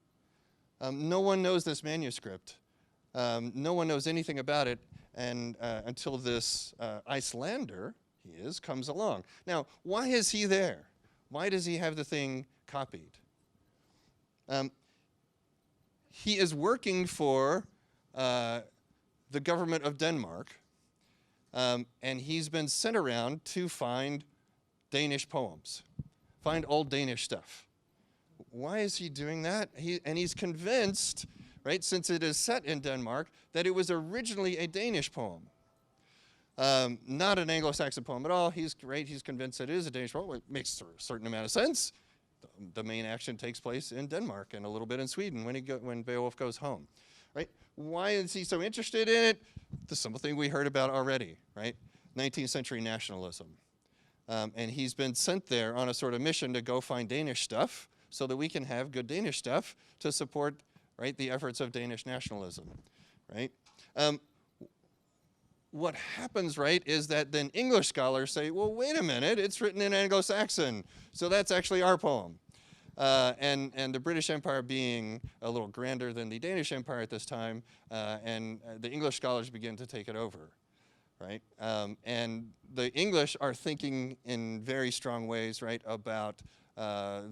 No one knows this manuscript. No one knows anything about it and until this Icelander, comes along. Now, why is he there? Why does he have the thing copied? He is working for the government of Denmark, and he's been sent around to find Danish poems, find old Danish stuff. Why is he doing that? He's convinced, right, since it is set in Denmark, that it was originally a Danish poem. Not an Anglo-Saxon poem at all. He's convinced that it is a Danish poem. It makes a certain amount of sense. The main action takes place in Denmark and a little bit in Sweden when Beowulf goes home, right? Why is he so interested in it? The simple thing we heard about already, right? 19th century nationalism. And he's been sent there on a sort of mission to go find Danish stuff so that we can have good Danish stuff to support, right, the efforts of Danish nationalism, right? What happens, right, is that then English scholars say, well, wait a minute, it's written in Anglo-Saxon, so that's actually our poem. And the British Empire being a little grander than the Danish Empire at this time, and the English scholars begin to take it over, right? And the English are thinking in very strong ways, right, about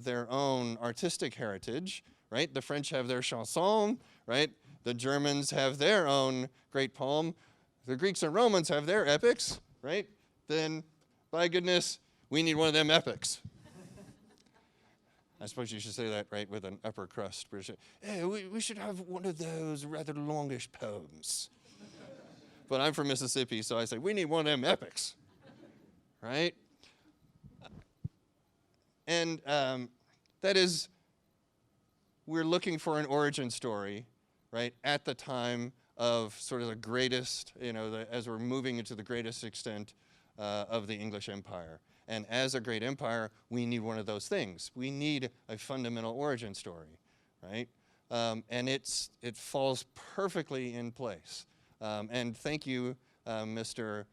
their own artistic heritage, right? The French have their chanson, right? The Germans have their own great poem. The Greeks and Romans have their epics, right? Then, by goodness, we need one of them epics. I suppose you should say that, right, with an upper crust British. Hey, we should have one of those rather longish poems. But I'm from Mississippi, so I say, we need one of them epics, right? And that is, we're looking for an origin story, right, at the time of sort of the greatest, as we're moving into the greatest extent of the English Empire. And as a great empire, we need one of those things. We need a fundamental origin story, right? And it falls perfectly in place. And thank you, Mr.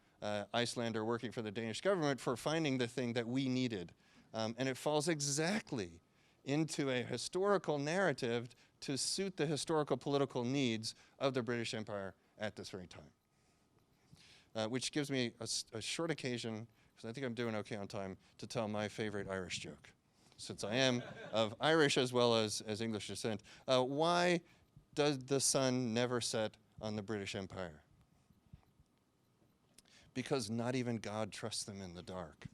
Icelander, working for the Danish government, for finding the thing that we needed. And it falls exactly into a historical narrative to suit the historical political needs of the British Empire at this very time. Which gives me a short occasion, because I think I'm doing okay on time, to tell my favorite Irish joke. since I am of Irish as well as English descent, why does the sun never set on the British Empire? Because not even God trusts them in the dark.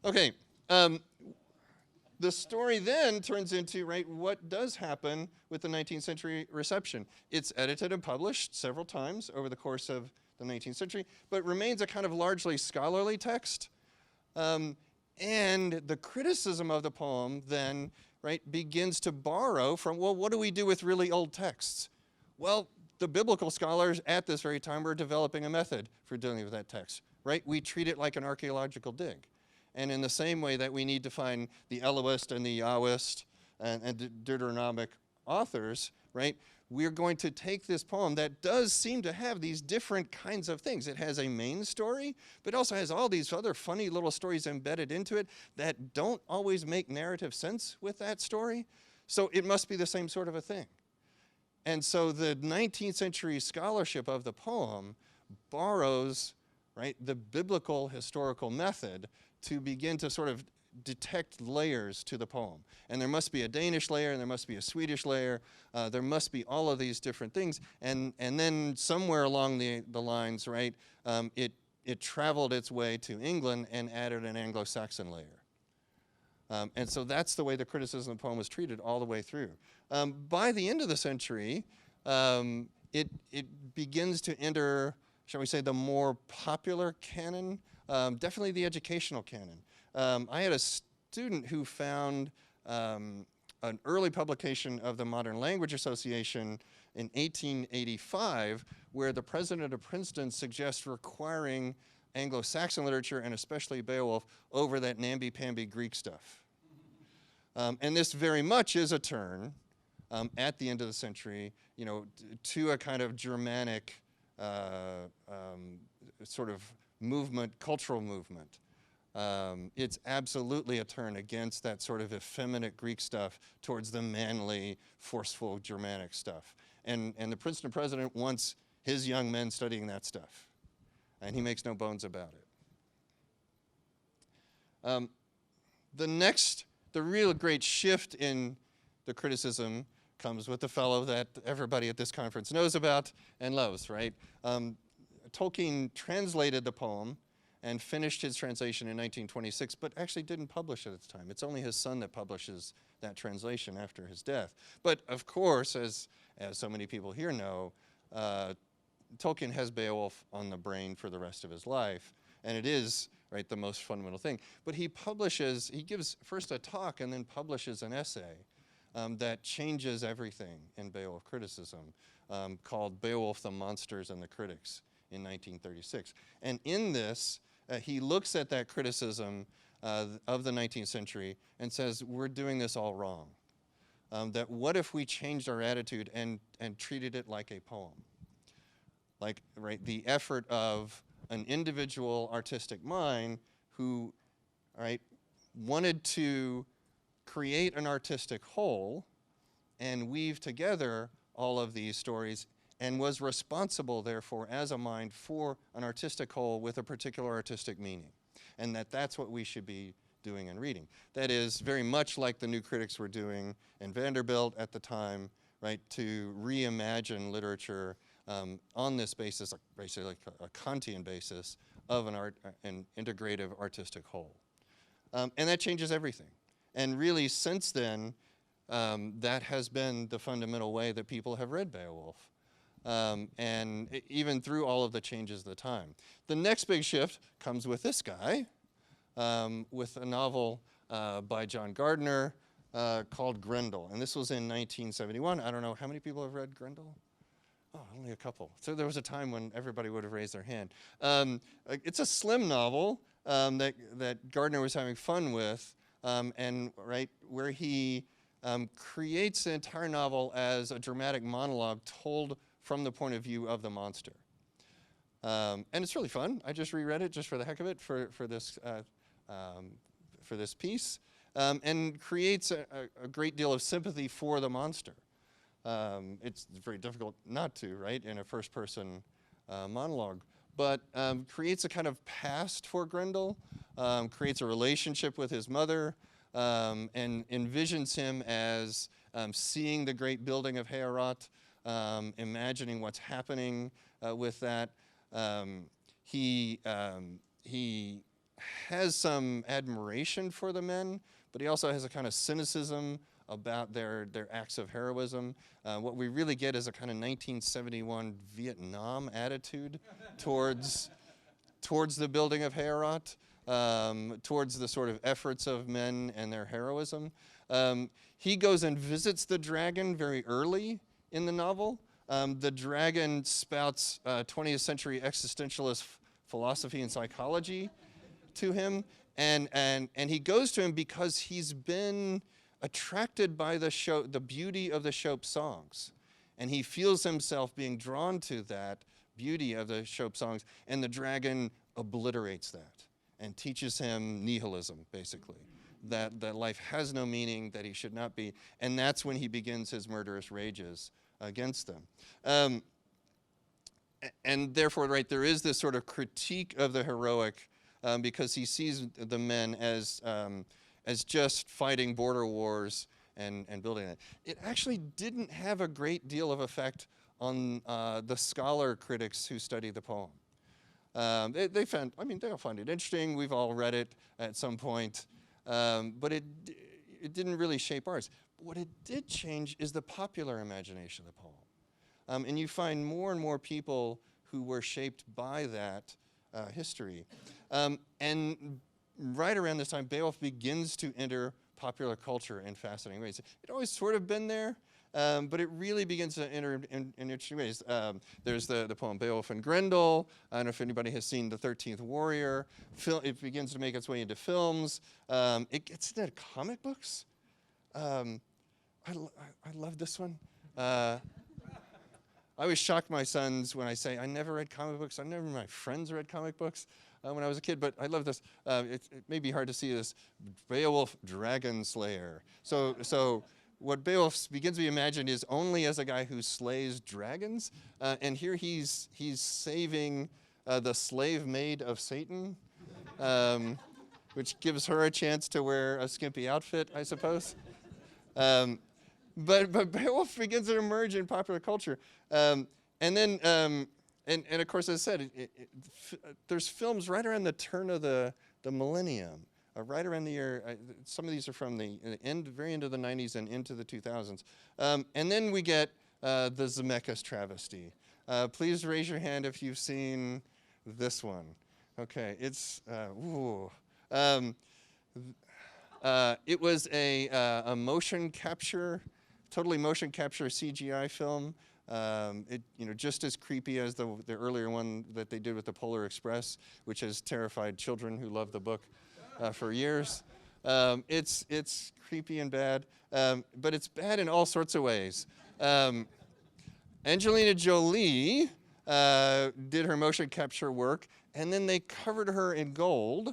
Okay, the story then turns into, right, what does happen with the 19th century reception? It's edited and published several times over the course of the 19th century, but remains a kind of largely scholarly text. And the criticism of the poem then, right, begins to borrow from, well, what do we do with really old texts? Well, the biblical scholars at this very time were developing a method for dealing with that text, right? We treat it like an archaeological dig. And in the same way that we need to find the Elohist and the Yahwist and Deuteronomic authors, right, we're going to take this poem that does seem to have these different kinds of things. It has a main story, but also has all these other funny little stories embedded into it that don't always make narrative sense with that story. So it must be the same sort of a thing. And so the 19th century scholarship of the poem borrows, right, the biblical historical method to begin to sort of detect layers to the poem. And there must be a Danish layer, and there must be a Swedish layer, there must be all of these different things. And then somewhere along the lines, right, it traveled its way to England and added an Anglo-Saxon layer. And so that's the way the criticism of the poem was treated all the way through. By the end of the century, it begins to enter, shall we say, the more popular canon, definitely the educational canon. I had a student who found an early publication of the Modern Language Association in 1885, where the president of Princeton suggests requiring Anglo-Saxon literature, and especially Beowulf, over that namby-pamby Greek stuff. And this very much is a turn at the end of the century, you know, to a kind of Germanic sort of movement, cultural movement. It's absolutely a turn against that sort of effeminate Greek stuff towards the manly, forceful Germanic stuff. And the Princeton president wants his young men studying that stuff. And he makes no bones about it. The real great shift in the criticism comes with the fellow that everybody at this conference knows about and loves, right? Tolkien translated the poem and finished his translation in 1926, but actually didn't publish it at the time. It's only his son that publishes that translation after his death. But of course, as so many people here know, Tolkien has Beowulf on the brain for the rest of his life, and it is, right, the most fundamental thing. But he gives first a talk and then publishes an essay that changes everything in Beowulf criticism, called Beowulf, the Monsters and the Critics in 1936. And in this, he looks at that criticism of the 19th century and says, we're doing this all wrong. That what if we changed our attitude and treated it like a poem? Like, right, the effort of an individual artistic mind who, right, wanted to create an artistic whole and weave together all of these stories, and was responsible, therefore, as a mind for an artistic whole with a particular artistic meaning. And that's what we should be doing and reading. That is very much like the new critics were doing in Vanderbilt at the time, right, to reimagine literature on this basis, basically like a Kantian basis of an integrative artistic whole. And that changes everything. And really, since then, that has been the fundamental way that people have read Beowulf. And even through all of the changes of the time. The next big shift comes with this guy, with a novel by John Gardner called Grendel. And this was in 1971. I don't know, how many people have read Grendel? Oh, only a couple. So there was a time when everybody would have raised their hand. It's a slim novel that Gardner was having fun with, and right, where he creates the entire novel as a dramatic monologue told from the point of view of the monster. And it's really fun. I just reread it just for the heck of it for this piece, and creates a great deal of sympathy for the monster. It's very difficult not to, right, in a first-person monologue. but creates a kind of past for Grendel, creates a relationship with his mother, and envisions him as seeing the great building of Heorot, imagining what's happening with that. He has some admiration for the men, but he also has a kind of cynicism about their acts of heroism. What we really get is a kind of 1971 Vietnam attitude towards the building of Heorot, towards the sort of efforts of men and their heroism. He goes and visits the dragon very early in the novel. The dragon spouts 20th century existentialist philosophy and psychology to him, and he goes to him because he's been attracted by the beauty of the Chopin songs, and he feels himself being drawn to that beauty of the Chopin songs, and the dragon obliterates that and teaches him nihilism, basically, that life has no meaning, that he should not be, and that's when he begins his murderous rages against them. And therefore, right, there is this sort of critique of the heroic, because he sees the men as just fighting border wars and building it. It actually didn't have a great deal of effect on the scholar critics who study the poem. They'll find it interesting. We've all read it at some point, but it didn't really shape ours. What it did change is the popular imagination of the poem. And you find more and more people who were shaped by that history. And right around this time, Beowulf begins to enter popular culture in fascinating ways. It always sort of been there, but it really begins to enter in interesting ways. There's the poem Beowulf and Grendel. I don't know if anybody has seen The 13th Warrior. It begins to make its way into films. It gets into comic books. I love this one. I always shock my sons when I say I never read comic books. My friends read comic books when I was a kid, but I love this. It may be hard to see this. Beowulf Dragon Slayer. So what Beowulf begins to be imagined is only as a guy who slays dragons, and here he's saving the slave maid of Satan, which gives her a chance to wear a skimpy outfit, I suppose. But Beowulf begins to emerge in popular culture, and then and of course, as I said, there's films right around the turn of the millennium, right around the year. Some of these are from the very end of the 90s and into the 2000s, and then we get the Zemeckis travesty. Please raise your hand if you've seen this one. Okay, it's it was a motion capture. Totally motion capture CGI film. Just as creepy as the earlier one that they did with the Polar Express, which has terrified children who love the book for years. It's creepy and bad, but it's bad in all sorts of ways. Angelina Jolie did her motion capture work, and then they covered her in gold.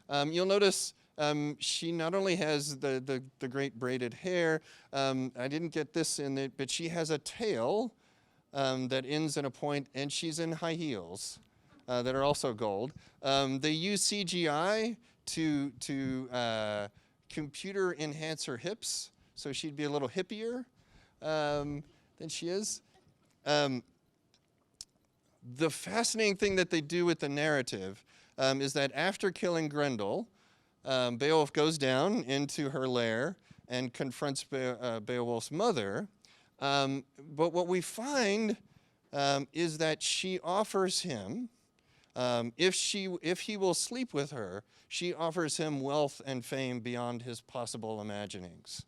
You'll notice she not only has the great braided hair, I didn't get this in it, but she has a tail that ends in a point, and she's in high heels that are also gold. They use CGI to computer enhance her hips, so she'd be a little hippier than she is. The fascinating thing that they do with the narrative is that after killing Grendel, Beowulf goes down into her lair and confronts Beowulf's mother. But what we find is that she offers him, if he will sleep with her, she offers him wealth and fame beyond his possible imaginings.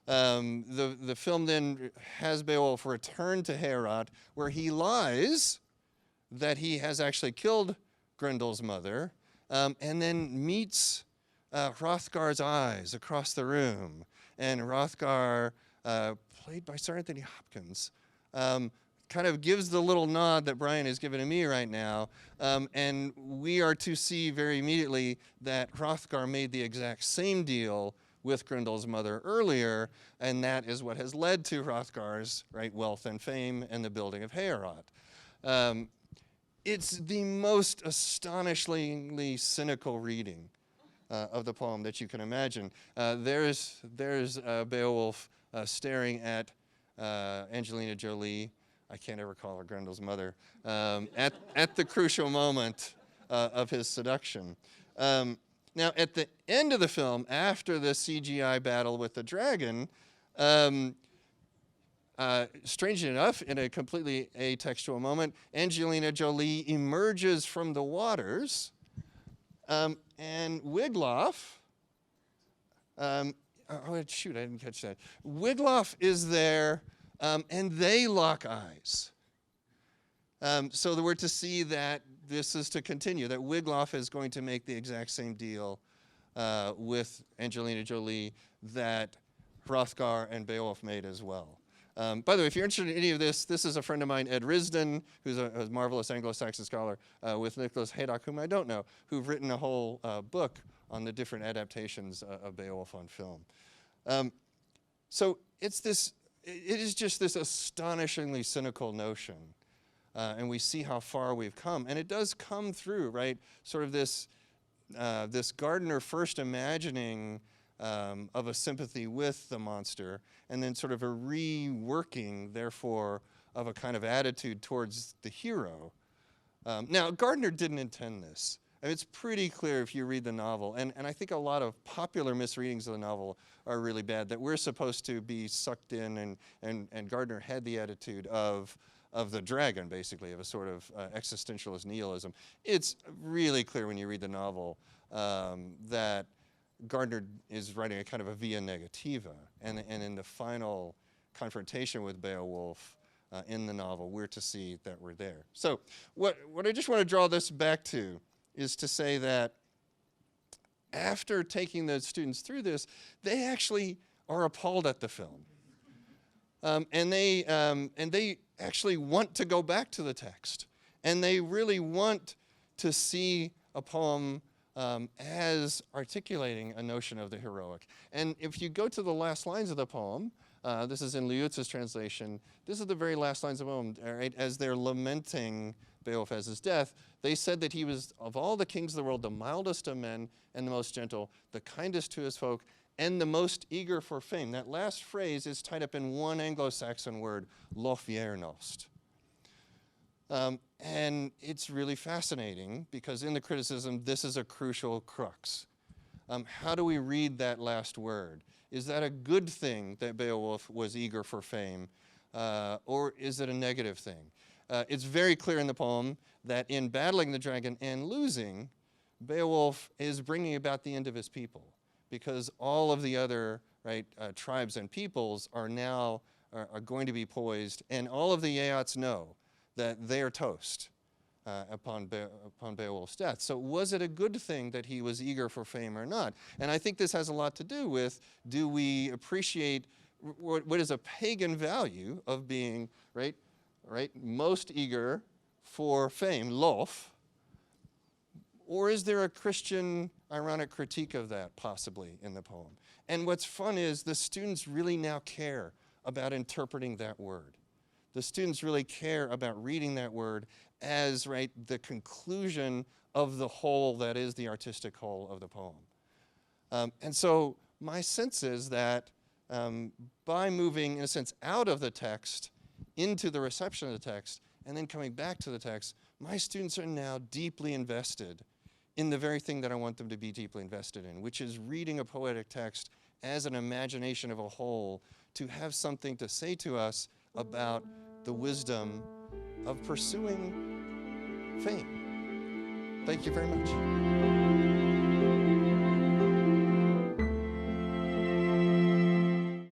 The film then has Beowulf return to Heorot, where he lies that he has actually killed Grendel's mother, and then meets Hrothgar's eyes across the room. And Hrothgar, played by Sir Anthony Hopkins, kind of gives the little nod that Brian is giving to me right now. And we are to see very immediately that Hrothgar made the exact same deal with Grendel's mother earlier, and that is what has led to Hrothgar's wealth and fame and the building of Heorot. it's the most astonishingly cynical reading of the poem that you can imagine. There's Beowulf staring at Angelina Jolie, I can't ever call her Grendel's mother, at the crucial moment of his seduction. Now, at the end of the film, after the CGI battle with the dragon, strangely enough, in a completely atextual moment, Angelina Jolie emerges from the waters, and Wiglaf, shoot, I didn't catch that. Wiglaf is there, and they lock eyes. So we're to see that this is to continue, that Wiglaf is going to make the exact same deal with Angelina Jolie that Hrothgar and Beowulf made as well. By the way, if you're interested in any of this, this is a friend of mine, Ed Risdon, who's a marvelous Anglo-Saxon scholar, with Nicholas Haydock, whom I don't know, who've written a whole book on the different adaptations of Beowulf on film. So it is just this astonishingly cynical notion. And we see how far we've come. And it does come through, right, sort of this Gardner first imagining of a sympathy with the monster, and then sort of a reworking, therefore, of a kind of attitude towards the hero. Now, Gardner didn't intend this. I mean, it's pretty clear if you read the novel, and I think a lot of popular misreadings of the novel are really bad, that we're supposed to be sucked in, and Gardner had the attitude of the dragon, basically, of a sort of existentialist nihilism. It's really clear when you read the novel that Gardner is writing a kind of a via negativa, and in the final confrontation with Beowulf in the novel, we're to see that we're there. So what I just want to draw this back to is to say that after taking the students through this, they actually are appalled at the film. And they actually want to go back to the text. And they really want to see a poem as articulating a notion of the heroic. And if you go to the last lines of the poem, this is in Liutz's translation, this is the very last lines of the poem, right? As they're lamenting Beowulf as his death, they said that he was, of all the kings of the world, the mildest of men and the most gentle, the kindest to his folk, and the most eager for fame. That last phrase is tied up in one Anglo-Saxon word, lofviernost. And it's really fascinating because in the criticism, this is a crucial crux. How do we read that last word? Is that a good thing that Beowulf was eager for fame, or is it a negative thing? It's very clear in the poem that in battling the dragon and losing, Beowulf is bringing about the end of his people, because all of the other tribes and peoples are now are going to be poised, and all of the Yeots know that they are toast upon Beowulf's death. So was it a good thing that he was eager for fame or not? And I think this has a lot to do with, do we appreciate what is a pagan value of being most eager for fame, lof, or is there a Christian ironic critique of that possibly in the poem? And what's fun is the students really now care about interpreting that word. The students really care about reading that word as the conclusion of the whole that is the artistic whole of the poem. And so my sense is that by moving, in a sense, out of the text into the reception of the text and then coming back to the text, my students are now deeply invested in the very thing that I want them to be deeply invested in, which is reading a poetic text as an imagination of a whole, to have something to say to us about the wisdom of pursuing fame. Thank you very much.